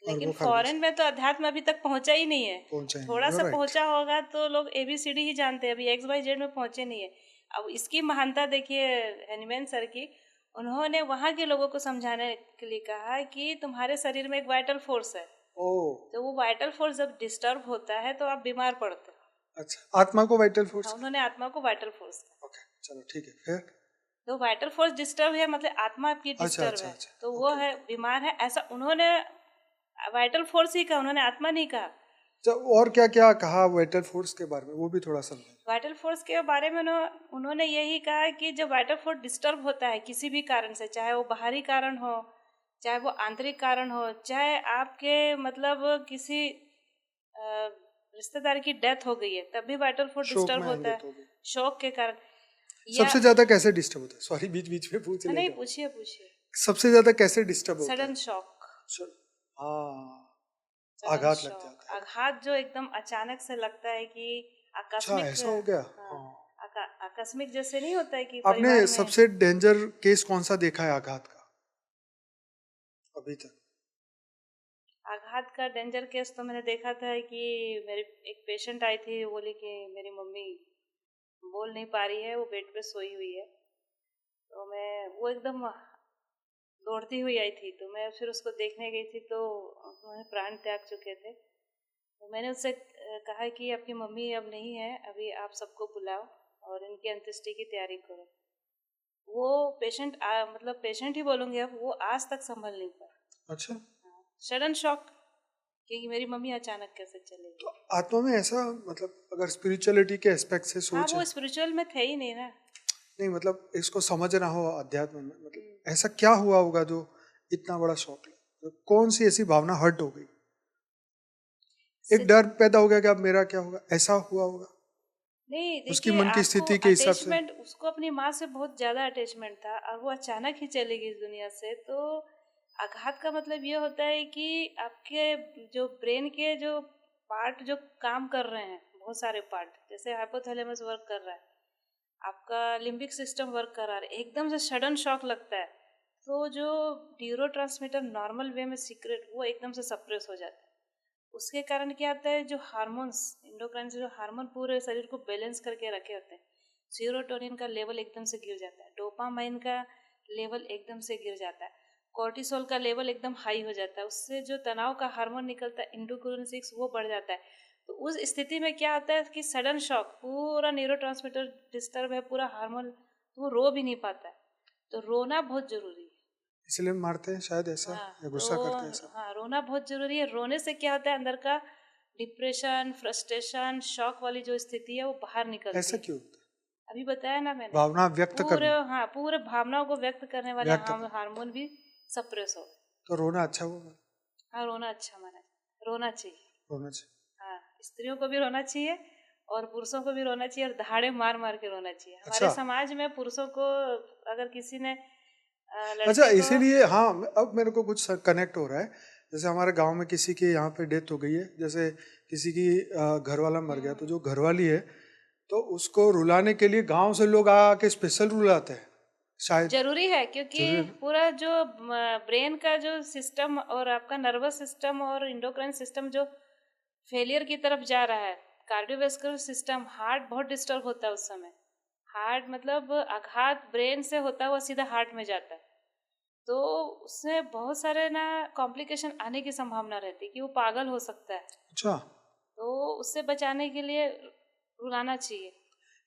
लेकिन फॉरेन में तो अध्यात्म अभी तक पहुंचा ही नहीं है। थोड़ा सा पहुंचा होगा तो लोग ABCD ही जानते हैं, अभी XYZ में पहुंचे नहीं है। अब इसकी महानता देखिए हैनीमैन सर की। उन्होंने वहाँ के लोगों को समझाने के लिए कहा कि तुम्हारे शरीर में एक वाइटल फोर्स है, ओ तो वो वाइटल फोर्स जब डिस्टर्ब होता है तो आप बीमार पड़ते हो। अच्छा, आत्मा को वाइटल फोर्स। हाँ, उन्होंने आत्मा को वाइटल फोर्स कहा। ओके चलो ठीक है, फिर तो वाइटल फोर्स डिस्टर्ब है मतलब आत्मा आपकी अच्छा डिस्टर्ब अच्छा है, अच्छा, तो वो ओके। है बीमार है, ऐसा उन्होंने वाइटल फोर्स ही कहा, उन्होंने आत्मा नहीं कहा। तो और क्या क्या कहा वाइटल फोर्स के बारे में, वो भी थोड़ा समझाइए। वाइटल फोर्स के बारे में उन्होंने यही कहा कि जब वाइटल फोर्स डिस्टर्ब होता है किसी भी कारण से, चाहे वो बाहरी कारण हो, चाहे वो आंतरिक कारण हो, चाहे आपके मतलब किसी रिश्तेदार की डेथ हो गई है तब भी वाइटल फोर्स शोक डिस्टर्ब में होता है, डेथ हो गई। शॉक के कारण। या सबसे ज्यादा कैसे डिस्टर्ब होता है, सॉरी बीच बीच में पूछ नहीं, लेता हूँ, पूछिए पूछिए। सबसे ज्यादा कैसे डिस्टर्ब होता है? सडन शॉक, हाँ, सडन आघात लग शॉक, जाता है। आघात जो एकदम अचानक से लगता है कि अच्छा आकस्मिक। ऐसा हो गया। हाँ, हाँ, आकस्मिक जैसे नहीं होता है कि आपने परिवार में। सबसे डेंजर केस कौन सा देखा है आघात का अभी तक? आघात का डेंजर केस तो मैंने देखा था कि मेरी एक पेशेंट आई थी, बोली कि मेरी मम्मी बोल नहीं पा रही है, वो बेड पे सोई हुई है। तो मैं वो एकदम दौड़ती हुई आई थी, तो मैं फिर उसको देखने गई थी तो उन्होंने प्राण त्याग चुके थे। तो मैंने उससे कहा कि आपकी मम्मी अब नहीं है, अभी आप सबको बुलाओ और इनकी अंत्येष्टि की तैयारी करो। वो पेशेंट मतलब पेशेंट ही बोलूँगी अब, वो आज तक संभल नहीं पाया। अच्छा, सडन शॉक कि मेरी मम्मी अचानक कैसे चली तो गई। आत्मा में ऐसा मतलब अगर स्पिरिचुअलिटी के एस्पेक्ट से हाँ, सोचे, वो स्पिरिचुअल में थे ही नहीं ना। नहीं मतलब इसको समझना हो अध्यात्म में, मतलब ऐसा क्या हुआ होगा जो इतना बड़ा शौक लगा, तो कौन सी ऐसी भावना हर्ट हो गई, एक डर पैदा हो गया कि अब मेरा क्या होगा, ऐसा हुआ होगा नहीं, उसकी देखिए मन की आपको स्थिति के हिसाब से? अटैचमेंट, उसको अपनी माँ से बहुत ज्यादा अटैचमेंट था और वो अचानक ही चली गई इस दुनिया से। तो आघात का मतलब ये होता है कि आपके जो ब्रेन के जो पार्ट जो काम कर रहे हैं, बहुत सारे पार्ट, जैसे हाइपोथैलेमस वर्क कर रहा है, आपका लिम्बिक सिस्टम वर्क कर रहा है, एकदम से सडन शॉक लगता है तो जो न्यूरोट्रांसमीटर नॉर्मल वे में सीक्रेट वो एकदम से सप्रेस हो जाता है। उसके कारण क्या होता है, जो हार्मोन्स, इंडोक्राइन से जो हार्मोन पूरे शरीर को बैलेंस करके रखे होते हैं, सीरोटोनिन का लेवल एकदम से गिर जाता है, डोपामाइन का लेवल एकदम से गिर जाता है, कोर्टिसोल का लेवल एकदम हाई हो जाता है, उससे जो तनाव का हार्मोन निकलता है इंडोक्राइन 6 वो बढ़ जाता है। तो उस स्थिति में क्या होता है कि सडन शॉक, पूरा न्यूरोट्रांसमीटर डिस्टर्ब है, पूरा हार्मोन, तो वो रो भी नहीं पाता है। तो रोना बहुत जरूरी है। इसलिए मारते हैं शायद ऐसा, हाँ, या गुस्सा करते हैं ऐसा? हाँ, रोना बहुत जरूरी है। रोने से क्या होता है, अंदर का डिप्रेशन, फ्रस्ट्रेशन, शॉक वाली जो स्थिति है वो बाहर निकलती ऐसा है। क्यों होता है? अभी बताया ना मैंने, भावना व्यक्त पूरे, करना, हाँ, पूरे भावनाओं को व्यक्त करने वाले व्यक्त करना, हार्मोन भी सप्रेस हो। तो रोना अच्छा होगा, हाँ, रोना अच्छा माना, रोना चाहिए। रोना चाहिए। हाँ, स्त्रियों को भी रोना चाहिए और पुरुषों को भी रोना चाहिए, और दहाड़े मार मार के रोना चाहिए। हमारे अच्छा समाज में पुरुषों को अगर किसी ने अच्छा, लड़के को, इसीलिए हाँ, अब मेरे को कुछ कनेक्ट हो रहा है। जैसे हमारे गांव में किसी के यहाँ पे डेथ हो गई है, जैसे किसी की घर वाला मर गया, तो जो घरवाली है तो उसको रुलाने के लिए गांव से लोग आके स्पेशल रुलाते हैं शायद। जरूरी है क्योंकि जरूर। पूरा जो ब्रेन का जो सिस्टम और आपका नर्वस सिस्टम और इंडोक्राइन सिस्टम जो फेलियर की तरफ जा रहा है, कार्डियोवैस्कुलर सिस्टम, हार्ट बहुत डिस्टर्ब होता है उस समय। हार्ट मतलब आघात ब्रेन से होता हुआ सीधा हार्ट में जाता है, तो उसमें बहुत सारे ना कॉम्प्लिकेशन आने की संभावना रहती है कि वो पागल हो सकता है। अच्छा, तो उससे बचाने के लिए रुलाना चाहिए।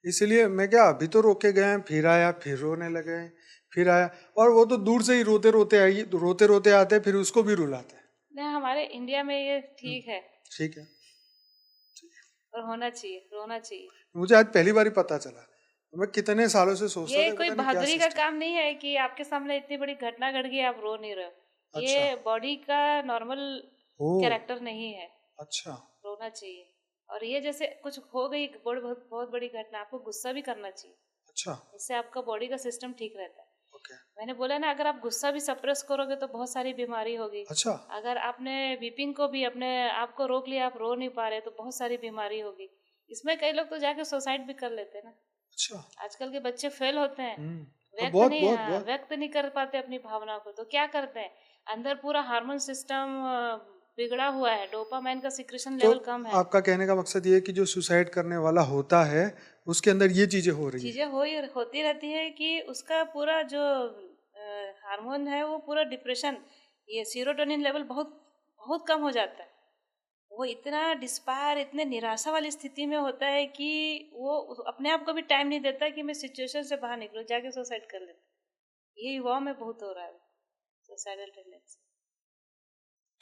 इसीलिए मैं क्या, अभी तो रोके गए हैं, फिर आया, फिर रोने लगे हैं, फिर आया, और वो तो दूर से ही रोते रोते आई, रोते रोते आते, फिर उसको भी रुलाते हैं। नहीं, हमारे इंडिया में ये हम्म, ठीक है ठीक है। और होना चाहिए, रोना चाहिए। मुझे आज पहली बार ही पता चला, मैं कितने सालों से सोचता ये था कोई पता नहीं क्या बहादुरी का सिस्टम। काम नहीं है कि आपके सामने इतनी बड़ी घटना घट गई आप रो नहीं रहे हो। अच्छा। ये बॉडी का नॉर्मल ओ। कैरेक्टर नहीं है, अच्छा। रोना चाहिए। और ये जैसे कुछ हो गई बहुत बड़ी घटना, आपको गुस्सा भी करना चाहिए, अच्छा। इससे आपका बॉडी का सिस्टम ठीक रहता है। ओके। मैंने बोला ना, अगर आप गुस्सा भी सप्रेस करोगे तो बहुत सारी बीमारी होगी। अच्छा। अगर आपने वीपिंग को भी अपने आप को रोक लिया, आप रो नहीं पा रहे, तो बहुत सारी बीमारी होगी। इसमें कई लोग तो जाके सुसाइड भी कर लेते हैं ना। अच्छा। आजकल के बच्चे फेल होते हैं, तो बहुत बहुत हाँ, बहुत। व्यक्त नहीं कर पाते अपनी भावना को, तो क्या करते हैं, अंदर पूरा हार्मोन सिस्टम बिगड़ा हुआ है, डोपामाइन का सिक्रेशन तो लेवल कम है। आपका कहने का मकसद ये है कि जो सुसाइड करने वाला होता है उसके अंदर ये चीजें हो रही है। चीजें होती रहती है कि उसका पूरा जो हार्मोन है वो पूरा डिप्रेशन, ये सीरोटोनिन लेवल बहुत बहुत कम हो जाता है। वो इतना डिस्पायर, इतने निराशा वाली स्थिति में होता है कि वो अपने आप को भी टाइम नहीं देता कि मैं सिचुएशन से बाहर निकलूं, जाके सुसाइड कर लेता। ये युवाओं में बहुत हो रहा है सुसाइडल टेंडेंसी।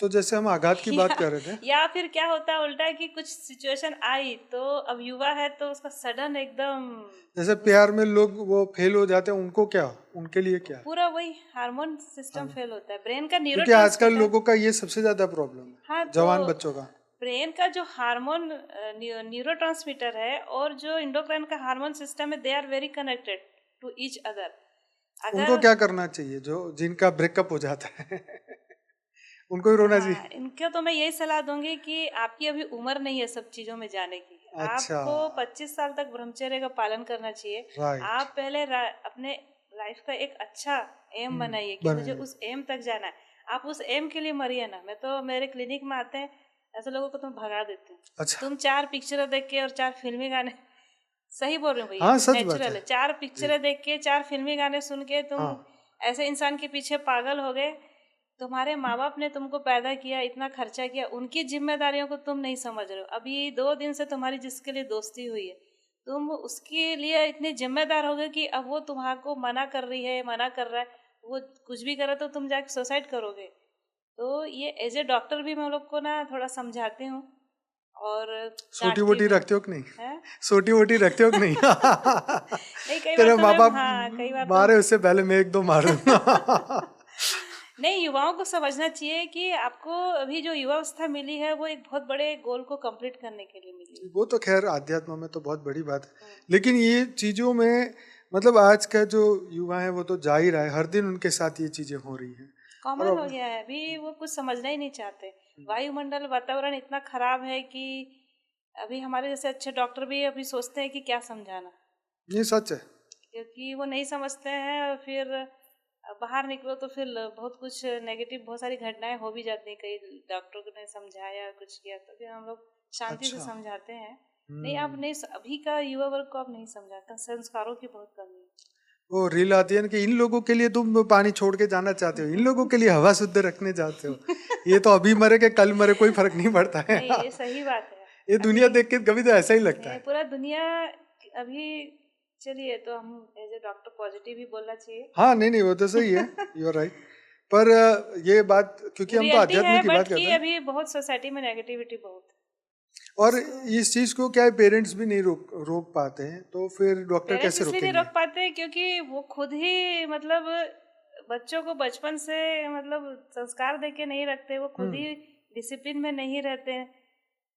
तो जैसे हम आघात की बात कर रहे थे, या फिर क्या होता है उल्टा कि कुछ सिचुएशन आई तो अब युवा है तो उसका सडन एकदम जैसे प्यार में लोग वो फेल हो जाते हैं, उनको क्या, उनके लिए क्या? पूरा वही हार्मोन सिस्टम फेल होता है, ब्रेन का क्योंकि आजकल न्यूरोट्रांसमीटर। लोगों का ये सबसे ज्यादा प्रॉब्लम हाँ, है, तो जवान बच्चों का। ब्रेन का जो हार्मोन न्यूरोट्रांसमीटर है और जो इंडोक्राइन का हार्मोन सिस्टम है, they are very connected to each other. उनको अगर क्या करना चाहिए जो जिनका ब्रेकअप हो जाता है? उनको ही रोना चाहिए? हाँ, इनको तो मैं यही सलाह दूंगी कि आपकी अभी उम्र नहीं है सब चीजों में जाने की। अच्छा, आपको 25 साल तक ब्रह्मचर्य का पालन करना चाहिए। राइट। आप पहले अपने लाइफ का एक अच्छा एम बनाइए कि मुझे बनाइए। उस एम तक जाना है। आप उस एम के लिए मरिए ना। मैं तो मेरे क्लिनिक में आते हैं ऐसे लोगों को तुम भगा देती हूँ। अच्छा, तुम 4 पिक्चर देख के और 4 फिल्मी गाने, सही बोल रही हूँ भैया, हाँ सच बात नेचुरल है है, 4 जी। पिक्चर देख के 4 फिल्मी गाने सुन के तुम हाँ, ऐसे इंसान के पीछे पागल हो गए। तुम्हारे माँ बाप ने तुमको पैदा किया, इतना खर्चा किया, उनकी जिम्मेदारियों को तुम नहीं समझ रहे हो। अभी 2 दिन से तुम्हारी जिसके लिए दोस्ती हुई है, तुम उसके लिए इतने जिम्मेदार हो गए कि अब वो तुम्हारे मना कर रही है, मना कर रहा है, वो कुछ भी करे तो तुम जाके सुसाइड करोगे। तो ये एज ए डॉक्टर भी मैं लोग को ना थोड़ा समझाती हूँ और सोटी डांटती वोटी भी हूँ। रखते हो कि नहीं? है सोटी वोटी रखते हो कि नहीं? नहीं, कई बार तेरे तो माँ मैं, बाप हाँ कई बार तो मारे उससे पहले मैं 1-2 मारूंगा। नहीं, युवाओं को समझना चाहिए कि आपको अभी जो युवावस्था मिली है वो एक बहुत बड़े गोल को कंप्लीट करने के लिए मिली है। वो तो खैर आध्यात्म में तो बहुत बड़ी बात है, हम्म। लेकिन ये चीजों में मतलब आज का जो युवा है वो तो जा ही रहा है, हर दिन उनके साथ ये चीजें हो रही हैं। और कॉमन हो अब गया है, अभी वो कुछ समझना ही नहीं चाहते। वायुमंडल, वातावरण इतना खराब है कि अभी हमारे जैसे अच्छे डॉक्टर भी अभी सोचते हैं कि क्या समझाना, ये सच है। क्योंकि वो नहीं समझते हैं। और फिर बाहर निकलो तो फिर बहुत कुछ नेगेटिव, बहुत सारी घटनाएं हो भी जाती हैं। कई डॉक्टरों ने समझाया, कुछ किया, तो फिर हम लोग शांति से अच्छा। समझाते हैं। नहीं, आप नहीं, अभी का युवा वर्ग को आप नहीं समझाते, संस्कारों की बहुत कमी है। वो रील आती है ना कि इन लोगों के लिए तुम पानी छोड़ के जाना चाहते हो, इन लोगों के लिए हवा शुद्ध रखने चाहते हो। ये तो अभी मरे के कल मरे कोई फर्क नहीं पड़ता है। नहीं, ये सही बात है। ये दुनिया अभी देख के कभी तो ऐसा ही लगता ये है। पूरा दुनिया अभी, चलिए, तो हम एज ए डॉक्टर पॉजिटिव ही बोलना चाहिए। हाँ, नहीं नहीं वो तो सही है, यू आर राइट। पर ये बात, क्योंकि हम तो रियलिटी है, आध्यात्म की बात बट कि करते हैं, अभी बहुत सोसाइटी में नेगेटिविटी बहुत है। और उसको इस चीज को क्या है, पेरेंट्स भी नहीं रोक रोक पाते हैं, तो फिर डॉक्टर पेरेंट्स कैसे इसलिए नहीं रोकेंगे? रोक पाते क्योंकि वो खुद ही मतलब बच्चों को बचपन से मतलब संस्कार दे के नहीं रखते, वो खुद ही डिसिप्लिन में नहीं रहते हैं।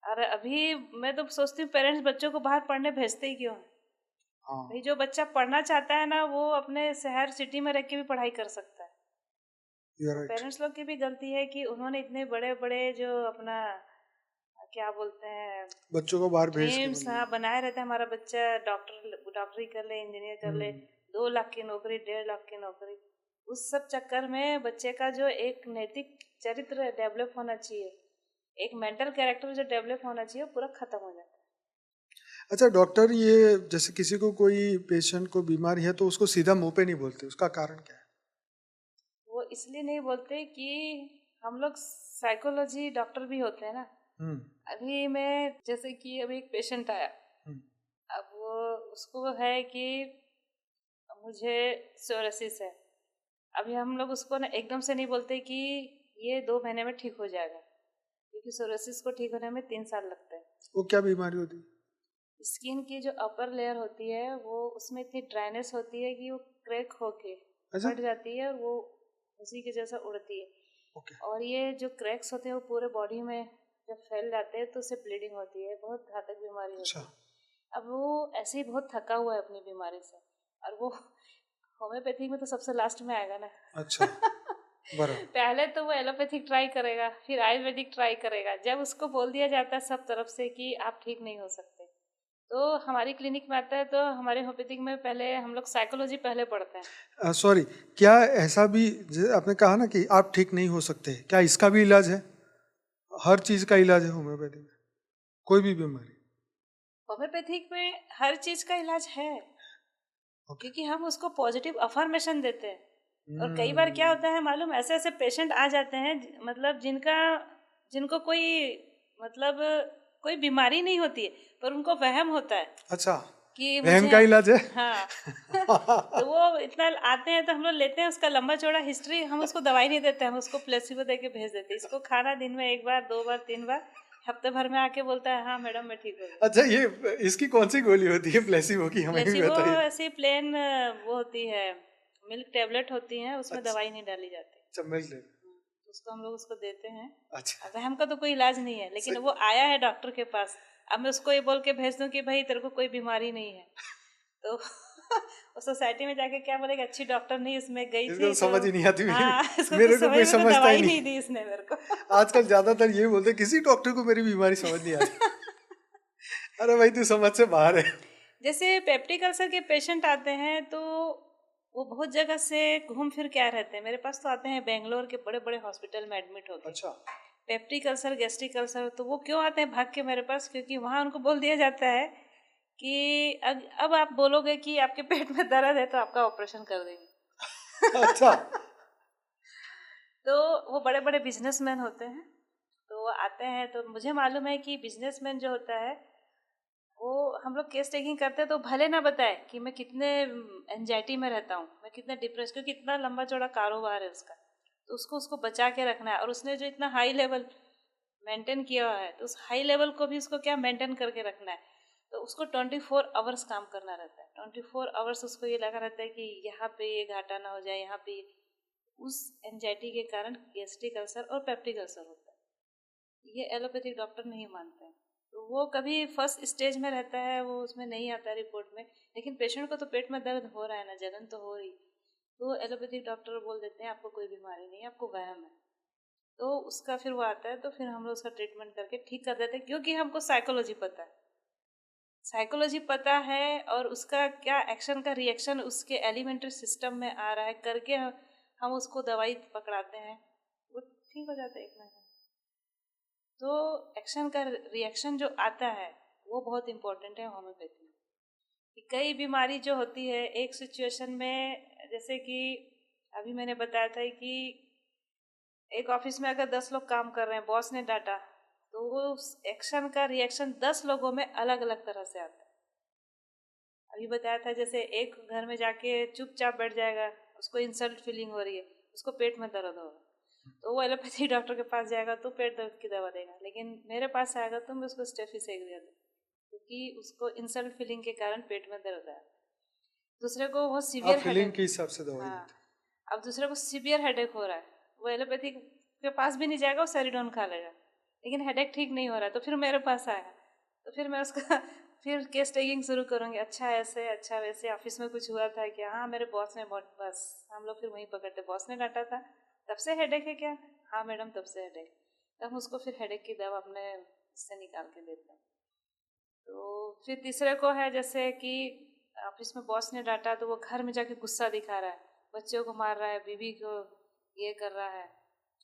और अभी मैं तो सोचती हूँ पेरेंट्स बच्चों को बाहर पढ़ने भेजते ही क्यों हैं? हाँ, भाई, जो बच्चा पढ़ना चाहता है ना, वो अपने शहर सिटी में रह के भी पढ़ाई कर सकता है। यू आर तो राइट। पेरेंट्स लोग की भी गलती है कि उन्होंने इतने बड़े बड़े जो अपना क्या बोलते हैं बच्चों को बाहर भेज के ड्रीम्स, हाँ, बनाए रहते हैं, हमारा बच्चा डॉक्टरी कर ले, इंजीनियर कर ले, 2 लाख की नौकरी, 1.5 लाख की नौकरी। उस सब चक्कर में बच्चे का जो एक नैतिक चरित्र डेवलप होना चाहिए, एक मेंटल कैरेक्टर जो डेवलप होना चाहिए, वो पूरा खत्म हो जाता है। अच्छा डॉक्टर, ये जैसे किसी को कोई पेशेंट को बीमारी है तो उसको सीधा मुंह पे नहीं बोलते, उसका कारण क्या है? वो इसलिए नहीं बोलते कि हम लोग साइकोलॉजी डॉक्टर भी होते हैं ना। हम्म। अभी मैं, जैसे कि अभी एक पेशेंट आया, हम्म। अब वो उसको है कि मुझे सोरेसिस है। अभी हम लोग उसको ना एकदम से नहीं बोलते कि ये 2 महीने में ठीक हो जाएगा, क्योंकि सोरेसिस को ठीक होने में 3 साल लगते हैं। वो क्या बीमारी होती है? स्किन की जो अपर लेयर होती है वो, उसमें इतनी ड्राइनेस होती है कि वो क्रैक होके अच्छा। फट जाती है और वो उसी के जैसा उड़ती है। ओके। और ये जो क्रैक्स होते हैं वो पूरे बॉडी में जब फैल जाते हैं तो उससे ब्लीडिंग होती है, बहुत घातक बीमारी होती अच्छा। है। अब वो ऐसे ही बहुत थका हुआ है अपनी बीमारी से, और वो होम्योपैथिक में तो सबसे लास्ट में आएगा ना। अच्छा, बराबर। पहले तो वो एलोपैथिक ट्राई करेगा, फिर आयुर्वेदिक ट्राई करेगा। जब उसको बोल दिया जाता है सब तरफ से कि आप ठीक नहीं हो सकते, तो हमारी क्लिनिक में आता है, तो हमारे होम्योपैथिक में पहले हम लोग साइकोलॉजी पहले पढ़ते हैं। सॉरी, क्या ऐसा भी आपने कहा ना कि आप ठीक नहीं हो सकते, क्या इसका भी इलाज है? हर चीज का इलाज है होम्योपैथी में, कोई भी बीमारी? होम्योपैथिक में हर चीज का इलाज है, ओके। क्योंकि हम उसको पॉजिटिव अफर्मेशन देते हैं। और कई बार क्या होता है मालूम, ऐसे ऐसे पेशेंट आ जाते हैं मतलब जिनको कोई मतलब कोई बीमारी नहीं होती है, पर उनको वहम होता है अच्छा, कि वहम मुझे, का इलाज है। हाँ तो वो इतना आते हैं तो हम लोग लेते हैं उसका लंबा चौड़ा हिस्ट्री, हम उसको दवाई नहीं देते, हम उसको प्लेसिबो दे के भेज देते हैं। इसको खाना दिन में 1 बार 2 बार 3 बार, हफ्ते भर में आके बोलता है हाँ मैडम मैं ठीक हो गई। अच्छा, ये इसकी कौन सी गोली होती है प्लेसिबो की, हमें भी प्लेसिबो बताइए। ऐसी प्लेन वो होती है, मिल्क टेबलेट होती है, उसमें अच्छा, दवाई नहीं डाली जाती। अच्छा, मिल्क ले। तो उसको हम लोग उसको देते हैं। अच्छा, अब वहम का तो कोई इलाज नहीं है, लेकिन सही। वो आया है डॉक्टर के पास, अब मैं उसको ये बोल के भेज दूं कि भाई तेरे को कोई बीमारी नहीं है, तो वो सोसाइटी में जाके क्या बोलेगा, अच्छी डॉक्टर नहीं, इसमें गई इसको थी तो तो समझ ही नहीं आती हाँ इसको मेरे कुछ को समझ कोई में तो समझता ही दवाई नहीं। नहीं दी इसने मेरे को। आजकल ज्यादातर ये बोलते हैं, किसी डॉक्टर को मेरी बीमारी समझ नहीं आती। अरे भाई, तू समझ से बाहर है। जैसे पेप्टिक अल्सर के पेशेंट आते हैं तो वो बहुत जगह से घूम फिर के आ रहते हैं, मेरे पास तो आते हैं बेंगलोर के बड़े बड़े हॉस्पिटल में एडमिट होके। अच्छा, पेप्टिक अल्सर, गैस्ट्रिक अल्सर, तो वो क्यों आते हैं भाग के मेरे पास, क्योंकि वहाँ उनको बोल दिया जाता है कि अब आप बोलोगे कि आपके पेट में दर्द है तो आपका ऑपरेशन कर देंगे। अच्छा। तो वो बड़े बड़े बिजनेसमैन होते हैं, तो वो आते हैं, तो मुझे मालूम है कि बिजनेसमैन जो होता है वो, हम लोग केस टेकिंग करते हैं तो भले ना बताए कि मैं कितने एंजाइटी में रहता हूँ, मैं कितने डिप्रेस, क्योंकि इतना लंबा चौड़ा कारोबार है उसका, तो उसको बचा के रखना है। और उसने जो इतना हाई लेवल मेंटेन किया हुआ है, तो उस हाई लेवल को भी उसको क्या मेंटेन करके रखना है, तो उसको 24 आवर्स काम करना रहता है। 24 आवर्स उसको ये लगा रहता है कि यहाँ पे ये घाटा ना हो जाए, यहाँ पे उस एंजाइटी के कारण गैस्ट्रिक अल्सर और पेप्टिक अल्सर होता है। ये एलोपैथिक डॉक्टर नहीं मानते हैं, तो वो कभी फर्स्ट स्टेज में रहता है, वो उसमें नहीं आता रिपोर्ट में, लेकिन पेशेंट को तो पेट में दर्द हो रहा है ना, जलन तो हो रही, तो एलोपैथिक डॉक्टर बोल देते हैं आपको कोई बीमारी नहीं है, आपको वहम है। तो उसका फिर वो आता है, तो फिर हम लोग उसका ट्रीटमेंट करके ठीक कर देते हैं, क्योंकि हमको साइकोलॉजी पता है, साइकोलॉजी पता है, और उसका क्या एक्शन का रिएक्शन उसके एलिमेंट्री सिस्टम में आ रहा है करके हम उसको दवाई पकड़ाते हैं, वो ठीक हो जाता है 1 महीने। तो एक्शन का रिएक्शन जो आता है वो बहुत इम्पोर्टेंट है होम्योपैथी में, कि कई बीमारी जो होती है एक सिचुएशन में, जैसे कि अभी मैंने बताया था कि एक ऑफिस में अगर 10 लोग काम कर रहे हैं, बॉस ने डांटा, तो वो एक्शन का रिएक्शन 10 लोगों में अलग अलग तरह से आता है। अभी बताया था जैसे एक घर में जाके चुपचाप बैठ जाएगा, उसको इंसल्ट फीलिंग हो रही है, उसको पेट में दर्द होगा, तो वो एलोपैथी डॉक्टर के पास जाएगा तो पेट दर्द की दवा देगा, लेकिन मेरे पास आएगा तो मैं उसको स्टेफिसेक दे दूँ, क्योंकि उसको इंसल्ट फीलिंग के कारण पेट में दर्द है। दूसरे को वो आप सीवियर फीलिंग हेडेक, के हिसाब से दवाई हाँ, देते अब दूसरे को सीवियर हेडेक हो रहा है, वो एलोपैथी के पास भी नहीं जाएगा, वो सेरिडोन खा लेगा, लेकिन हेडेक ठीक नहीं हो रहा है, तो फिर मेरे पास आएगा, तो फिर मैं उसका फिर केस टेकिंग शुरू करूँगी, अच्छा ऐसे अच्छा वैसे, ऑफिस में कुछ हुआ था क्या, हाँ मेरे बॉस ने बहुत, बस हम लोग फिर वहीं पकड़ते, बॉस ने डांटा था तब से हेडेक है क्या, हाँ मैडम तब से हेडेक, तब हम उसको फिर हेडेक की दवा अपने इससे निकाल के देते हैं। तो फिर तीसरे को है जैसे कि ऑफिस में बॉस ने डांटा तो वो घर में जाके गुस्सा दिखा रहा है, बच्चों को मार रहा है, बीवी को ये कर रहा है,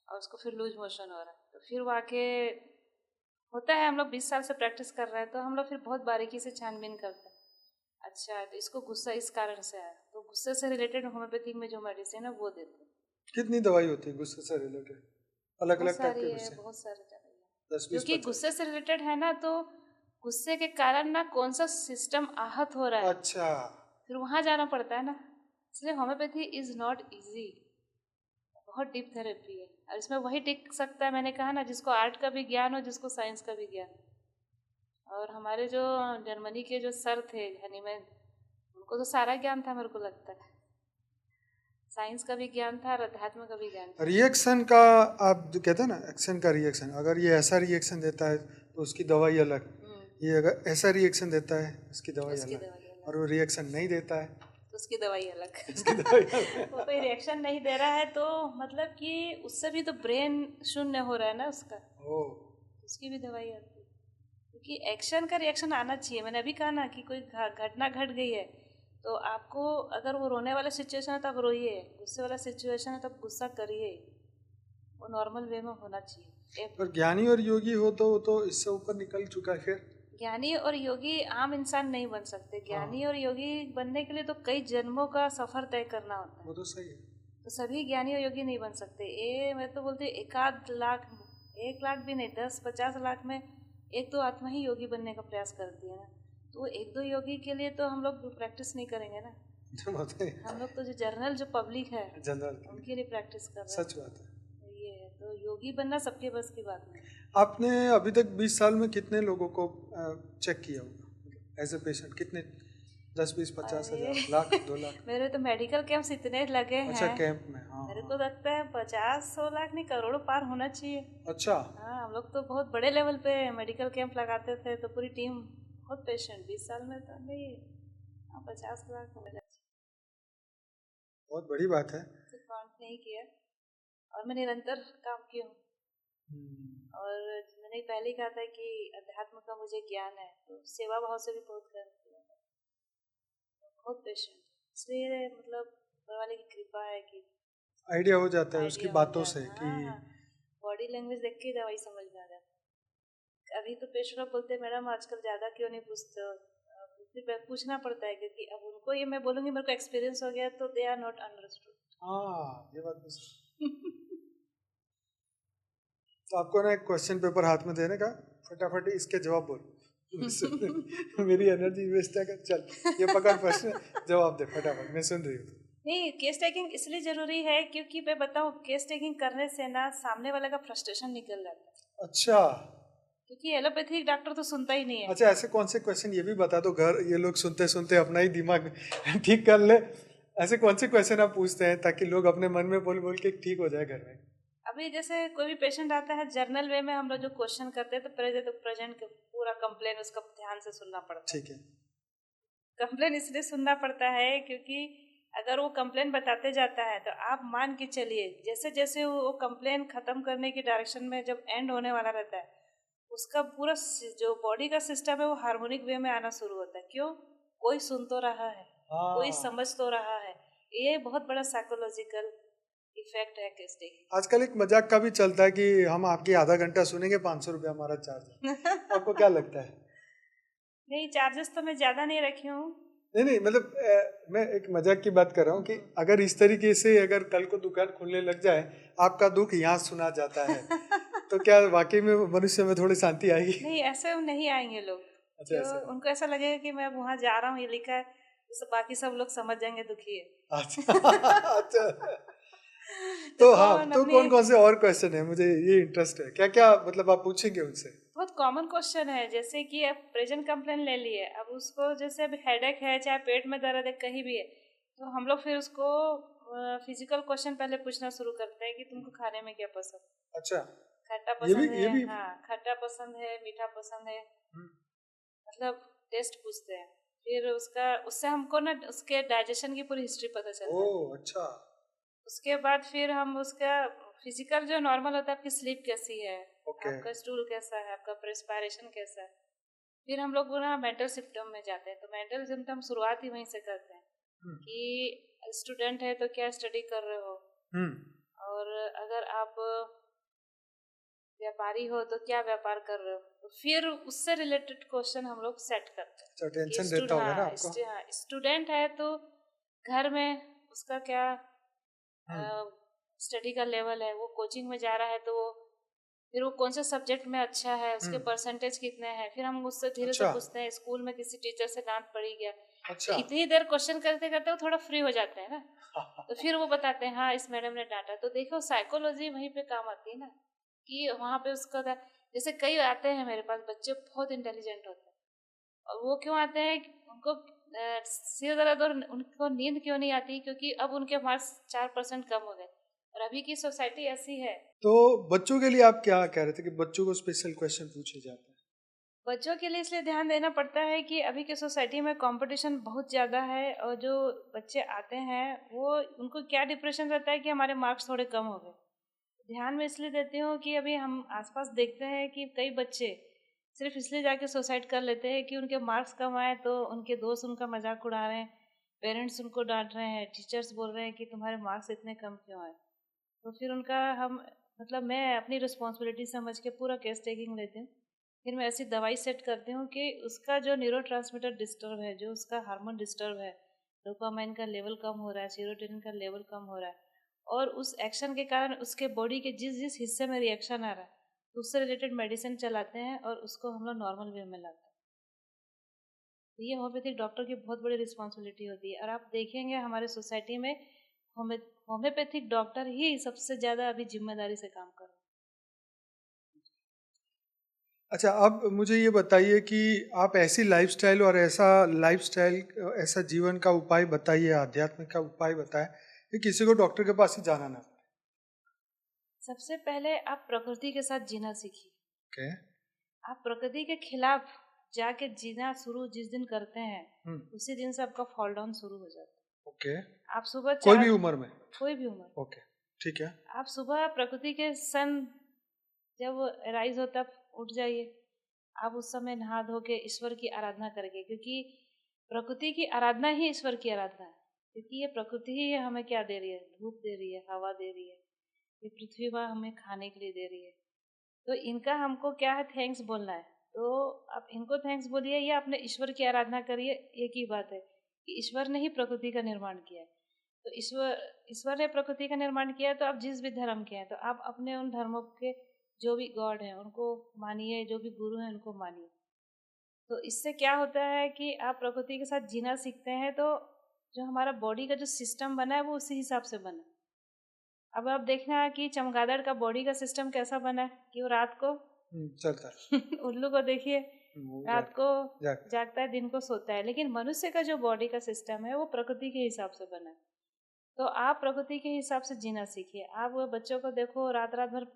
और उसको फिर लूज मोशन हो रहा है, तो फिर वो आके होता है, हम लोग 20 साल से प्रैक्टिस कर रहे हैं, तो हम लोग फिर बहुत बारीकी से छानबीन करते हैं, अच्छा तो इसको गुस्सा इस कारण से आया, तो गुस्से से रिलेटेड होम्योपैथिक में जो मेडिसिन है वो देते हैं। कितनी दवाई होती है गुस्से से रिलेटेड? अलग बहुत अलग टाइप के सारी है, गुस्से? बहुत सारी दवाई है, 10, 20, क्योंकि 50? गुस्से से रिलेटेड है ना, तो गुस्से के कारण ना कौन सा सिस्टम आहत हो रहा है, अच्छा, फिर वहाँ जाना पड़ता है ना, इसलिए होम्योपैथी इज नॉट इजी, बहुत डीप थेरेपी है, और इसमें वही टिक सकता है, मैंने कहा ना, जिसको आर्ट का भी ज्ञान हो, जिसको साइंस का भी ज्ञान। और हमारे जो जर्मनी के जो सर थे हैनीमैन, उनको तो सारा ज्ञान था, मेरे को लगता है साइंस का भी ज्ञान था और अध्यात्म का भी ज्ञान था। रिएक्शन का, आप जो कहते हैं ना एक्शन का रिएक्शन, अगर ये ऐसा रिएक्शन देता है तो उसकी दवाई अलग, ये अगर ऐसा रिएक्शन देता है उसकी दवाई उसकी अलग, दवाई अलग, और वो रिएक्शन नहीं देता है तो उसकी दवाई अलग। उसकी दवाई अलग। वो कोई रिएक्शन नहीं दे रहा है तो मतलब कि उससे भी तो ब्रेन शून्य हो रहा है ना उसका, ओ, उसकी भी दवाई आती है, क्योंकि एक्शन का रिएक्शन आना चाहिए। मैंने अभी कहा ना कि कोई घटना घट गई है, तो आपको अगर वो रोने वाला सिचुएशन है तब रोइए, गुस्से वाला सिचुएशन है तब गुस्सा करिए, वो नॉर्मल वे में होना चाहिए। पर ज्ञानी और योगी हो तो वो तो इससे ऊपर निकल चुका है फिर। ज्ञानी और योगी आम इंसान नहीं बन सकते, ज्ञानी और योगी बनने के लिए तो कई जन्मों का सफर तय करना होता है। वो तो सही है। तो सभी ज्ञानी और योगी नहीं बन सकते। ये मैं तो बोलती हूँ 1 लाख, 1 लाख भी नहीं, 10-50 लाख में एक दो आत्मा ही योगी बनने का प्रयास करती है ना। तो एक दो योगी के लिए तो हम लोग प्रैक्टिस नहीं करेंगे ना। हम लोग तो जो जनरल जो पब्लिक है जनरल उनके लिए प्रैक्टिस कर रहे हैं। सच बात है। तो ये है, तो योगी बनना सबके बस की बात नहीं। आपने अभी तक 20 साल में कितने लोगों को चेक किया होगा एज ए पेशेंट? कितने? 10, 20, 50 अरे हजार, लाख, 2 लाख? मेरे तो मेडिकल कैंप्स इतने लगे अच्छा, हैं। कैंप में? हाँ मेरे हाँ। को लगता है 50-100 लाख नहीं, करोड़ों पार होना चाहिए। अच्छा। हाँ, हम लोग तो बहुत बड़े लेवल पे मेडिकल कैंप लगाते थे, तो पूरी टीम बहुत पेशेंट 20 साल में तो नहीं। हाँ, 50 लाख हो जाए, बहुत बड़ी बात है। काउंट नहीं किया और मैं निरंतर काम की हूँ। और मैंने पहले ही कहा था कि अध्यात्म का मुझे ज्ञान है, तो सेवा भाव से भी बहुत करती हूँ, बहुत पेशेंट। इसलिए मतलब ऊपर वाले की कृपा है कि आइडिया हो जाता है उसकी आइडिया हो बातों जाता से है। कि हाँ, बॉडी लैंग्वेज देख के दवाई समझ में आ जाता है। अभी तो पेशेंट लोग बोलते हैं मैडम आजकल ज़्यादा क्यों नहीं पूछते हो, फिर पूछना पड़ता है क्योंकि अब उनको ये मैं बोलूँगी मेरे को एक्सपीरियंस हो गया, तो दे आर नॉट अंडरस्टूड। हाँ, ये बात भी तो आपको ना एक क्वेश्चन पेपर हाथ में देने का, फटाफट इसके जवाब बोल। मेरी एनर्जी वेस्ट है कर, चल ये पकड़ प्रश्न, जवाब दे फटाफट, मैं सुन रही हूँ। नहीं, केस टेकिंग इसलिए जरूरी है क्योंकि मैं बताऊँ, केस टेकिंग करने से ना सामने वाले का फ्रस्ट्रेशन निकल जाता है। अच्छा क्योंकि एलोपैथिक डॉक्टर तो सुनता ही नहीं है। अच्छा, ऐसे कौन से क्वेश्चन, ये भी बता दो, घर ये लोग सुनते सुनते अपना ही दिमाग ठीक कर ले। ऐसे कौन से क्वेश्चन आप पूछते हैं ताकि लोग अपने मन में बोल बोल के ठीक हो जाए घर में? अभी जैसे कोई भी पेशेंट आता है, जर्नल वे में हम लोग जो क्वेश्चन करते हैं, तो प्रेजेंट पूरा कंप्लेन उसका ध्यान से सुनना पड़ता है। ठीक है। कंप्लेन इसलिए सुनना पड़ता है क्योंकि अगर वो कंप्लेन बताते जाता है तो आप मान के चलिए, जैसे जैसे वो कंप्लेन खत्म करने की डायरेक्शन में जब एंड होने वाला रहता है, उसका पूरा जो बॉडी का सिस्टम है वो हार्मोनिक वे में आना शुरू होता है। क्यों? कोई सुन तो रहा है, कोई समझ तो रहा है। ये बहुत बड़ा साइकोलॉजिकल इफेक्ट है केस टेकिंग। आजकल एक मजाक का भी चलता है कि हम आपकी आधा घंटा सुनेंगे, 500 रुपया हमारा चार्ज है। आपको क्या लगता है? नहीं, चार्जेस तो मैं ज्यादा नहीं रखी हूँ। नहीं मतलब मैं एक मजाक की बात कर रहा हूँ कि अगर इस तरीके से अगर कल को दुकान खुलने लग जाए, आपका दुख यहाँ सुना जाता है, तो क्या वाकई में मनुष्य में थोड़ी शांति आएगी? नहीं, ऐसे नहीं आएंगे लोग। अच्छा, क्यों? ऐसे उनको ऐसा लगेगा कि मैं वहाँ जा रहा हूँ, ये लिखा है, तो बाकी सब लोग समझ जाएंगे दुखी है। अच्छा अच्छा। तो तो हाँ, कौन तो अपने कौन कौन से और क्वेश्चन है, मुझे ये इंटरेस्ट है, क्या क्या मतलब आप पूछेंगे उनसे? बहुत कॉमन क्वेश्चन है, जैसे कि अब प्रेजेंट कंप्लेन ले लिए, अब उसको जैसे अब हेडेक है, चाहे पेट में दर्द है, कहीं भी है, तो हम लोग फिर उसको फिजिकल क्वेश्चन पहले पूछना शुरू करते हैं कि तुमको खाने में क्या पसंद। अच्छा, खट्टा ये पसंद भी है? ये भी हाँ, खट्टा पसंद है, मीठा पसंद है, मतलब टेस्ट पूछते हैं। फिर उसका उससे हमको ना उसके डाइजेशन की पूरी हिस्ट्री पता चल जाती है। ओह अच्छा। उसके बाद फिर हम उसका फिजिकल जो नॉर्मल होता है, आपकी स्लीप कैसी है, ओके। आपका स्टूल कैसा है, आपका प्रेस्पायरेशन कैसा है। फिर हम लोग ना मेंटल सिम्टम में जाते हैं, तो मेंटल सिम्टम शुरुआत ही वहीं से करते हैं कि स्टूडेंट है तो क्या स्टडी कर रहे हो, और अगर आप व्यापारी हो तो क्या व्यापार कर रहे हो। तो फिर उससे रिलेटेड क्वेश्चन हम लोग सेट करते हैं। अच्छा, टेंशन रहता होगा ना आपको? हाँ, स्टूडेंट है तो घर में उसका क्या स्टडी का लेवल है, वो कोचिंग में जा रहा है तो वो फिर वो कौन से सब्जेक्ट में अच्छा है, उसके परसेंटेज कितने हैं। फिर हम उससे धीरे से अच्छा पूछते हैं, स्कूल में किसी टीचर से डांट पड़ी क्या। तो अच्छा। इतनी देर क्वेश्चन करते करते वो थोड़ा फ्री हो जाते हैं ना, तो फिर वो बताते हैं हाँ इस मैडम ने डांटा। तो देखो साइकोलॉजी वहीं पे काम आती है ना, कि वहाँ पे उसका जैसे कई आते हैं मेरे पास बच्चे बहुत इंटेलिजेंट होते हैं, और वो क्यों आते हैं, उनको सिर दर्द और उनको नींद क्यों नहीं आती, क्योंकि अब उनके मार्क्स 4% कम हो गए, और अभी की सोसाइटी ऐसी है। तो बच्चों के लिए आप क्या कह रहे थे कि बच्चों को स्पेशल क्वेश्चन पूछे जाते हैं? बच्चों के लिए इसलिए ध्यान देना पड़ता है कि अभी की सोसाइटी में कंपटीशन बहुत ज़्यादा है, और जो बच्चे आते हैं वो उनको क्या डिप्रेशन रहता है कि हमारे मार्क्स थोड़े कम हो गए। ध्यान में इसलिए देती हूँ कि अभी हम आसपास देखते हैं कि कई बच्चे सिर्फ इसलिए जाके सुसाइड कर लेते हैं कि उनके मार्क्स कम आए, तो उनके दोस्त उनका मजाक उड़ा रहे हैं, पेरेंट्स उनको डांट रहे हैं, टीचर्स बोल रहे हैं कि तुम्हारे मार्क्स इतने कम क्यों आए। तो फिर उनका हम मतलब मैं अपनी रिस्पॉन्सिबिलिटी समझ के पूरा केस टेकिंग लेती हूँ। फिर मैं ऐसी दवाई सेट करती हूँ कि उसका जो न्यूरोट्रांसमीटर डिस्टर्ब है, जो उसका हार्मोन डिस्टर्ब है, डोपामाइन का लेवल कम हो रहा है, सीरोटोनिन का लेवल कम हो रहा है, और उस एक्शन के कारण उसके बॉडी के जिस जिस हिस्से में रिएक्शन आ रहा है तो उससे रिलेटेड मेडिसिन चलाते हैं और उसको हम लोग नॉर्मल वे में लाते हैं। तो ये होम्योपैथिक डॉक्टर की बहुत बड़ी रिस्पॉन्सिबिलिटी होती है। और आप देखेंगे हमारे सोसाइटी में होम्योपैथिक डॉक्टर ही सबसे ज़्यादा अभी जिम्मेदारी से काम कर रहे हैं। अच्छा, अब मुझे ये बताइए कि आप ऐसी लाइफस्टाइल और ऐसा जीवन का उपाय बताइए, आध्यात्मिक का उपाय बताएं कि किसी को डॉक्टर के पास ही जाना ना पड़े। सबसे पहले आप प्रकृति के साथ जीना सीखिए। ओके। आप प्रकृति के खिलाफ जाके जीना शुरू जिस दिन करते हैं उसी दिन से आपका फॉल डाउन शुरू हो जाता है। ओके। आप सुबह कोई भी उम्र में? कोई भी उम्र। ओके, ठीक है। आप सुबह प्रकृति के सन जब राइज हो तब उठ जाइए। आप उस समय नहा धो के ईश्वर की आराधना करेंगे, क्योंकि प्रकृति की आराधना ही ईश्वर की आराधना है। क्योंकि ये प्रकृति ही हमें क्या दे रही है, धूप दे रही है, हवा दे रही है, ये पृथ्वी माँ हमें खाने के लिए दे रही है। तो इनका हमको क्या है, थैंक्स बोलना है। तो आप इनको थैंक्स बोलिए या अपने ईश्वर की आराधना करिए। एक ही बात है कि ईश्वर ने ही प्रकृति का निर्माण किया है। तो ईश्वर ने प्रकृति का निर्माण किया है, तो आप जिस भी धर्म के हैं तो आप अपने उन धर्मों के जो भी गॉड हैं उनको मानिए, जो भी गुरु हैं उनको मानिए। तो इससे क्या होता है कि आप प्रकृति के साथ जीना सीखते हैं, तो जो हमारा बॉडी का जो सिस्टम बना है वो उसी हिसाब से बना है। अब आप देखना है कि चमगादड़ का बॉडी का सिस्टम कैसा बना है कि वो रात को चलता है। उल्लू को देखिए, रात को जागता जागता है, दिन को सोता है। लेकिन मनुष्य का जो बॉडी का सिस्टम है वो प्रकृति के हिसाब से बना है। तो आप प्रकृति के हिसाब से जीना सीखिए। आप वो बच्चों को देखो, रात रात भर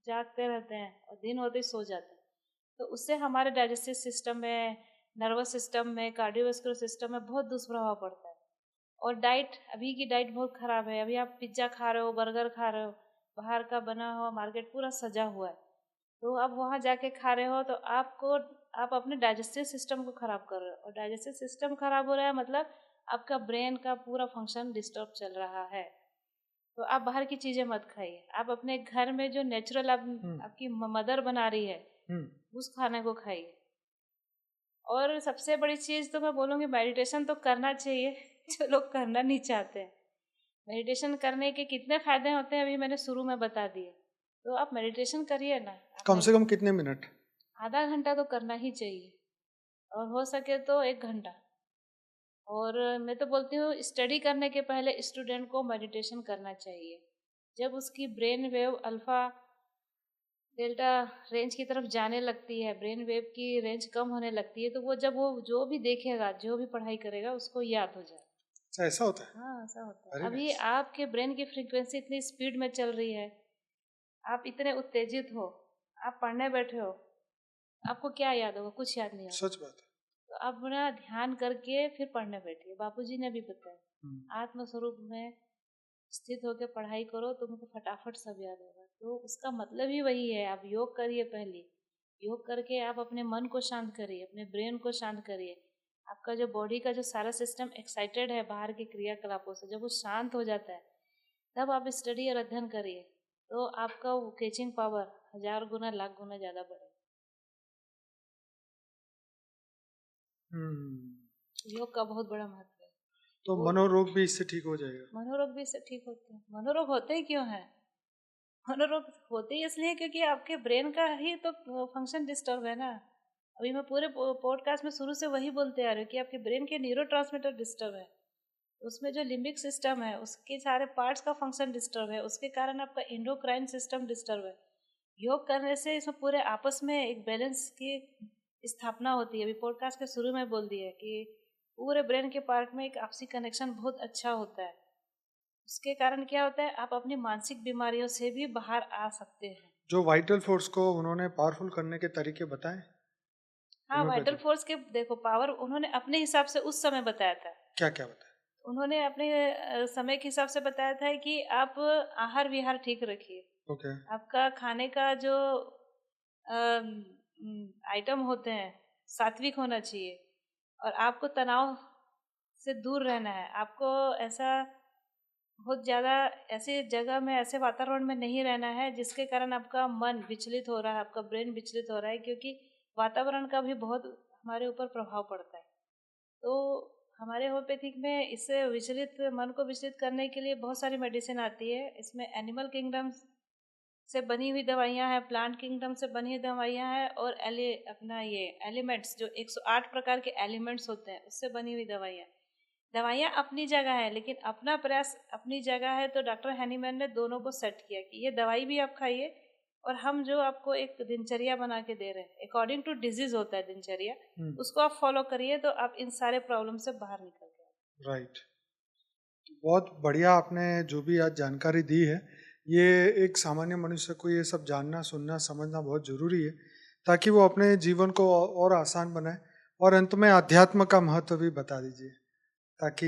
जागते रहते हैं और दिन होते ही सो जाते हैं। तो उससे हमारे डाइजेस्टिव सिस्टम में, नर्वस सिस्टम में, कार्डियोवास्कुलर सिस्टम में बहुत दुष्प्रभाव पड़ता है। और डाइट, अभी की डाइट बहुत खराब है। अभी आप पिज्ज़ा खा रहे हो, बर्गर खा रहे हो, बाहर का बना हुआ मार्केट पूरा सजा हुआ है। तो आप वहाँ जाके खा रहे हो तो आप अपने डाइजेस्टिव सिस्टम को खराब कर रहे हो। और डाइजेस्टिव सिस्टम खराब हो रहा है मतलब आपका ब्रेन का पूरा फंक्शन डिस्टर्ब चल रहा है। तो आप बाहर की चीज़ें मत खाइए। आप अपने घर में जो नेचुरल आपकी मदर बना रही है उस खाने को खाइए। और सबसे बड़ी चीज़ तो मैं बोलूँगी, मेडिटेशन तो करना चाहिए जो लोग करना नहीं चाहते हैं। मेडिटेशन करने के कितने फ़ायदे होते हैं अभी मैंने शुरू में बता दिए। तो आप मेडिटेशन करिए ना। कम से कम कितने मिनट? आधा घंटा तो करना ही चाहिए, और हो सके तो 1 घंटा। और मैं तो बोलती हूँ स्टडी करने के पहले स्टूडेंट को मेडिटेशन करना चाहिए। जब उसकी brain wave alpha delta range की तरफ जाने लगती है, ब्रेन वेव की रेंज कम होने लगती है, तो वो जब वो जो भी देखेगा, जो भी पढ़ाई करेगा उसको याद हो जाए। अच्छा, ऐसा होता है? हाँ, ऐसा होता है। अरे अभी nice। आपके ब्रेन की फ्रीक्वेंसी इतनी स्पीड में चल रही है, आप इतने उत्तेजित हो, आप पढ़ने बैठे हो, आपको क्या याद होगा? कुछ याद नहीं होगा। सच बात है। तो आप अपना ध्यान करके फिर पढ़ने बैठिए। बापूजी ने भी बताया, आत्म स्वरूप में स्थित होकर पढ़ाई करो, तुमको फटाफट सब याद होगा। तो उसका मतलब ही वही है। आप योग करिए पहले। योग करके आप अपने मन को शांत करिए, अपने ब्रेन को शांत करिए। आपका जो बॉडी का जो सारा सिस्टम एक्साइटेड है बाहर के क्रियाकलापों से, जब वो शांत हो जाता है तब आप स्टडी और अध्ययन करिए। तो आपका वो कैचिंग पावर 1000 गुना, लाख गुना ज़्यादा बढ़ेगा। योग का बहुत बड़ा महत्व है। तो मनोरोग भी इससे ठीक हो जाएगा? मनोरोग भी इससे ठीक होते हैं। मनोरोग होते ही क्यों हैं? मनोरोग होते ही इसलिए क्योंकि आपके ब्रेन का ही तो फंक्शन डिस्टर्ब है ना। अभी मैं पूरे पॉडकास्ट में शुरू से वही बोलते आ रही हूँ कि आपके ब्रेन के न्यूरोट्रांसमीटर डिस्टर्ब है। उसमें जो लिम्बिक सिस्टम है उसके सारे पार्ट्स का फंक्शन डिस्टर्ब है, उसके कारण आपका एंडोक्राइन सिस्टम डिस्टर्ब है। योग करने से इसमें पूरे आपस में एक बैलेंस की स्थापना होती है। अभी पॉडकास्ट के शुरू में बोल दिया कि पूरे ब्रेन के पार्ट में एक आपसी कनेक्शन बहुत अच्छा होता है। उसके कारण क्या होता है, आप अपनी मानसिक बीमारियों से भी बाहर आ सकते हैं। जो वाइटल फोर्स को उन्होंने पावरफुल करने के तरीके बताए? हाँ, वाइटल फोर्स के देखो पावर उन्होंने अपने हिसाब से उस समय बताया था। क्या क्या बताया? उन्होंने अपने समय के हिसाब से बताया था कि आप आहार विहार ठीक रखिए। ओके। आपका खाने का जो आइटम होते हैं सात्विक होना चाहिए, और आपको तनाव से दूर रहना है। आपको ऐसा बहुत ज़्यादा ऐसी जगह में, ऐसे वातावरण में नहीं रहना है जिसके कारण आपका मन विचलित हो रहा है, आपका ब्रेन विचलित हो रहा है, क्योंकि वातावरण का भी बहुत हमारे ऊपर प्रभाव पड़ता है। तो हमारे होम्योपैथिक में इससे विचलित मन को विचलित करने के लिए बहुत सारी मेडिसिन आती है। इसमें एनिमल किंगडम से बनी हुई दवाइयाँ हैं, प्लांट किंगडम से बनी हुई दवाइयाँ हैं, और अपना ये एलिमेंट्स जो 108 प्रकार के एलिमेंट्स होते हैं उससे बनी हुई दवाइयाँ अपनी जगह है, लेकिन अपना प्रयास अपनी जगह है। तो डॉक्टर हैनीमैन ने दोनों को सेट किया कि ये दवाई भी आप खाइए, और हम जो आपको एक दिनचर्या बना के दे रहे हैं, अकॉर्डिंग टू डिजीज होता है दिनचर्या, उसको आप फॉलो करिए तो आप इन सारे प्रॉब्लम से बाहर निकल जाए। राइट। बहुत बढ़िया आपने जो भी आज जानकारी दी है, ये एक सामान्य मनुष्य को ये सब जानना, सुनना, समझना बहुत ज़रूरी है, ताकि वो अपने जीवन को और आसान बनाए। और अंत में अध्यात्म का महत्व भी बता दीजिए, ताकि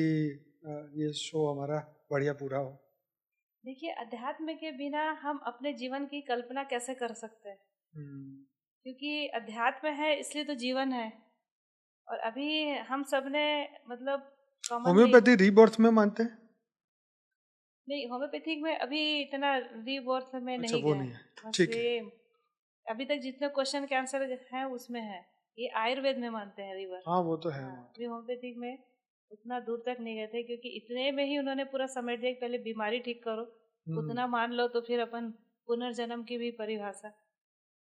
ये शो हमारा बढ़िया पूरा हो। देखिए, अध्यात्म के बिना हम अपने जीवन की कल्पना कैसे कर सकते हैं? क्योंकि अध्यात्म है इसलिए तो जीवन है। और अभी हम सब ने मतलब कॉमनली होम्योपैथी रीबर्थ में मानते हैं? नहीं, होम्योपैथिक में अभी इतना रीबर्थ में अच्छा, नहीं वो गया। नहीं है, बस ठीक है। ये अभी तक जितने क्वेश्चन के आंसर हैं उसमें है। ये आयुर्वेद में मानते हैं रीबर्थ। हाँ, वो तो है। हाँ, अभी होम्योपैथिक में उतना दूर तक नहीं गए थे, क्योंकि इतने में ही उन्होंने पूरा समेट दिया कि पहले बीमारी ठीक करो, उतना मान लो, तो फिर अपन पुनर्जन्म की भी परिभाषा।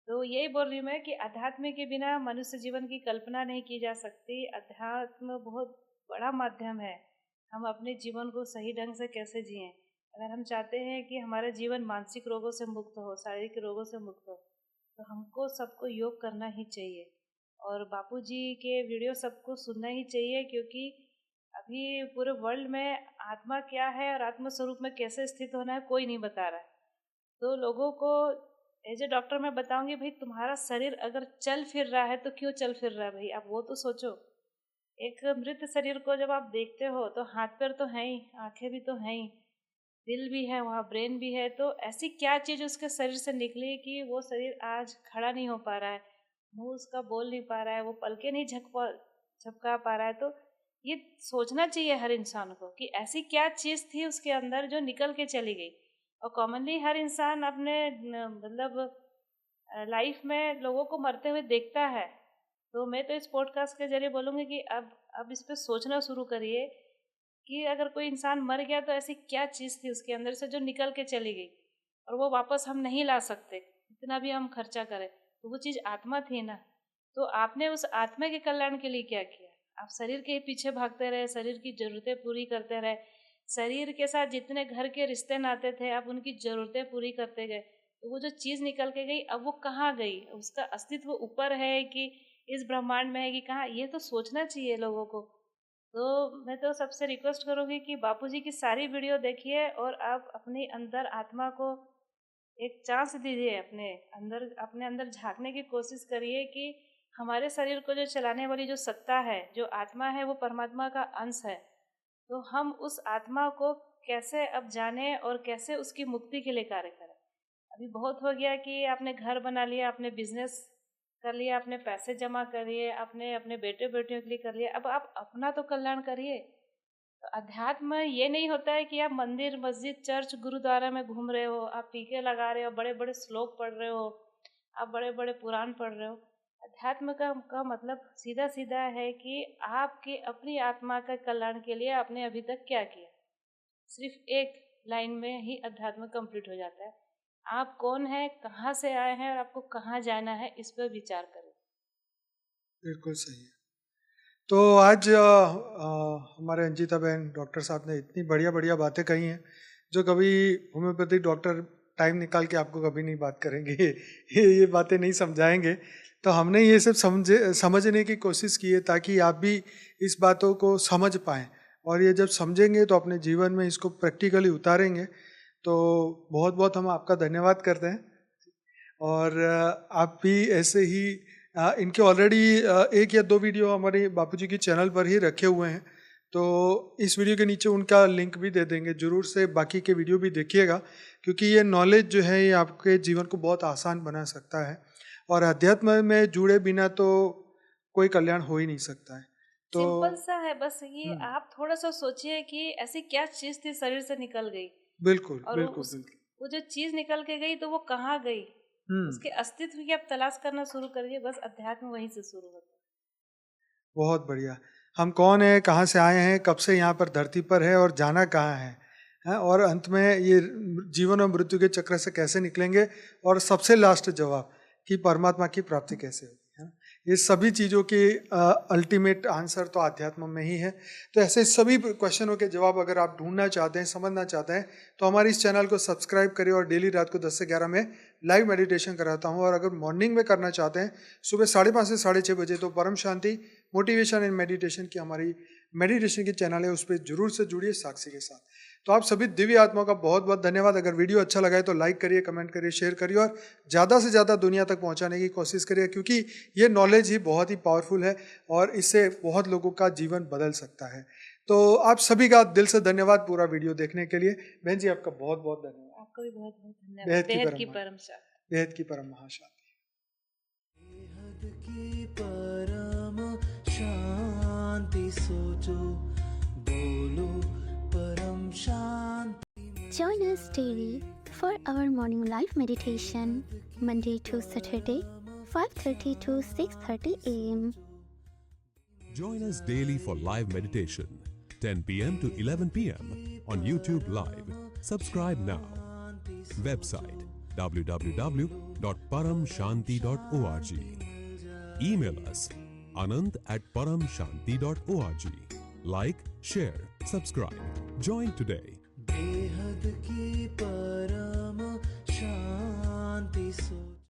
तो यही बोल रही मैं कि अध्यात्म के बिना मनुष्य जीवन की कल्पना नहीं की जा सकती। अध्यात्म बहुत बड़ा माध्यम है, हम अपने जीवन को सही ढंग से कैसे जिएं। अगर हम चाहते हैं कि हमारा जीवन मानसिक रोगों से मुक्त हो, शारीरिक रोगों से मुक्त हो, तो हमको सबको योग करना ही चाहिए। और बापूजी के वीडियो सबको सुनना ही चाहिए, क्योंकि अभी पूरे वर्ल्ड में आत्मा क्या है और आत्म स्वरूप में कैसे स्थित होना है कोई नहीं बता रहा है। तो लोगों को एज ए डॉक्टर मैं बताऊंगी, भाई तुम्हारा शरीर अगर चल फिर रहा है तो क्यों चल फिर रहा है, भाई आप वो तो सोचो। एक मृत शरीर को जब आप देखते हो तो हाथ पैर तो हैं ही, आंखें भी तो हैं ही, दिल भी है, वहाँ ब्रेन भी है। तो ऐसी क्या चीज़ उसके शरीर से निकली कि वो शरीर आज खड़ा नहीं हो पा रहा है, मुंह उसका बोल नहीं पा रहा है, वो पलके नहीं झपका पा रहा है। तो ये सोचना चाहिए हर इंसान को कि ऐसी क्या चीज़ थी उसके अंदर जो निकल के चली गई। और कॉमनली हर इंसान अपने मतलब लाइफ में लोगों को मरते हुए देखता है। तो मैं तो इस पॉडकास्ट के जरिए बोलूँगी कि अब इस पर सोचना शुरू करिए कि अगर कोई इंसान मर गया तो ऐसी क्या चीज़ थी उसके अंदर से जो निकल के चली गई, और वो वापस हम नहीं ला सकते इतना भी हम खर्चा करें। तो वो चीज़ आत्मा थी ना। तो आपने उस आत्मा के कल्याण के लिए क्या किया? आप शरीर के पीछे भागते रहे, शरीर की ज़रूरतें पूरी करते रहे, शरीर के साथ जितने घर के रिश्ते नाते थे आप उनकी ज़रूरतें पूरी करते गए। तो वो जो चीज़ निकल के गई, अब वो कहाँ गई? उसका अस्तित्व ऊपर है कि इस ब्रह्मांड में है कि कहाँ? ये तो सोचना चाहिए लोगों को। तो मैं तो सबसे रिक्वेस्ट करूँगी कि बापूजी की सारी वीडियो देखिए, और आप अपनी अंदर आत्मा को एक चांस दीजिए, अपने अंदर झांकने की कोशिश करिए कि हमारे शरीर को जो चलाने वाली जो सत्ता है, जो आत्मा है, वो परमात्मा का अंश है। तो हम उस आत्मा को कैसे अब जाने और कैसे उसकी मुक्ति के लिए कार्य करें। अभी बहुत हो गया कि आपने घर बना लिया, आपने बिजनेस कर लिया, आपने पैसे जमा करिए, आपने अपने बेटे बेटियों के लिए कर लिया, अब आप अपना तो कल्याण करिए। तो अध्यात्म ये नहीं होता है कि आप मंदिर, मस्जिद, चर्च, गुरुद्वारा में घूम रहे हो, आप टीके लगा रहे हो, बड़े बड़े श्लोक पढ़ रहे हो, आप बड़े बड़े पुराण पढ़ रहे हो। अध्यात्म का मतलब सीधा सीधा है कि आपकी अपनी आत्मा का कल्याण के लिए आपने अभी तक क्या किया। सिर्फ एक लाइन में ही अध्यात्म कंप्लीट हो जाता है। आप कौन है, कहाँ से आए हैं और आपको कहाँ जाना है, इस पर विचार करें। बिल्कुल सही है। तो आज हमारे अंजिता बहन डॉक्टर साहब ने इतनी बढ़िया बढ़िया बातें कही हैं, जो कभी होम्योपैथिक डॉक्टर टाइम निकाल के आपको कभी नहीं बात करेंगे। ये बातें नहीं समझाएंगे। तो हमने ये सब समझने की कोशिश की है, ताकि आप भी इस बातों को समझ पाएँ, और ये जब समझेंगे तो अपने जीवन में इसको प्रैक्टिकली उतारेंगे। तो बहुत बहुत हम आपका धन्यवाद करते हैं। और आप भी ऐसे ही इनके ऑलरेडी 1 या 2 वीडियो हमारे बापूजी की चैनल पर ही रखे हुए हैं, तो इस वीडियो के नीचे उनका लिंक भी दे देंगे। ज़रूर से बाकी के वीडियो भी देखिएगा, क्योंकि ये नॉलेज जो है ये आपके जीवन को बहुत आसान बना सकता है, और अध्यात्म में जुड़े बिना तो कोई कल्याण हो ही नहीं सकता है। तो सिंपल सा है, बस ये आप थोड़ा सा सोचिए कि ऐसी क्या चीज थी शरीर से निकल गई, बिल्कुल और बिल्कुल बिल्कुल। वो जो चीज निकल के गई तो वो कहाँ गई, हम्म। उसके अस्तित्व की आप तलाश करना शुरू करिए। बस अध्यात्म वहीं से शुरू होता है। बहुत बढ़िया। हम कौन है, कहाँ से आए हैं, कब से यहाँ पर धरती पर है और जाना कहाँ है, और अंत में ये जीवन और मृत्यु के चक्र से कैसे निकलेंगे, और सबसे लास्ट जवाब कि परमात्मा की प्राप्ति कैसे होगी, है। ये सभी चीज़ों की अल्टीमेट आंसर तो आध्यात्म में ही है। तो ऐसे सभी क्वेश्चनों के जवाब अगर आप ढूंढना चाहते हैं, समझना चाहते हैं, तो हमारे इस चैनल को सब्सक्राइब करिए। और डेली रात को 10 से 11 में लाइव मेडिटेशन कराता हूँ। और अगर मॉर्निंग में करना चाहते हैं सुबह 5:30 से 6:30 बजे, तो परम शांति मोटिवेशन एंड मेडिटेशन की हमारी मेडिटेशन की चैनल है, उस पर जरूर से जुड़िए साक्षी के साथ। तो आप सभी दिव्य आत्माओं का बहुत बहुत धन्यवाद। अगर वीडियो अच्छा लगा है तो लाइक करिए, कमेंट करिए, शेयर करिए और ज़्यादा से ज़्यादा दुनिया तक पहुंचाने की कोशिश करिए, क्योंकि ये नॉलेज ही बहुत ही पावरफुल है और इससे बहुत लोगों का जीवन बदल सकता है। तो आप सभी का दिल से धन्यवाद पूरा वीडियो देखने के लिए। बहन जी आपका बहुत बहुत धन्यवाद। आपको भी बहुत बहुत धन्यवाद। बेहद की बेहद की परम परम शांति। बेहद की परम महाशांति। की परम शांति सोचो, बोलो परम शांति। Join us daily for our morning live meditation, Monday to Saturday, 5:30 to 6:30 a.m. Join us daily for live meditation, 10 p.m. to 11 p.m. on YouTube Live. Subscribe now. Website www.paramshanti.org. Email us anant@paramshanti.org. Like, share, subscribe. Join today. बेहद की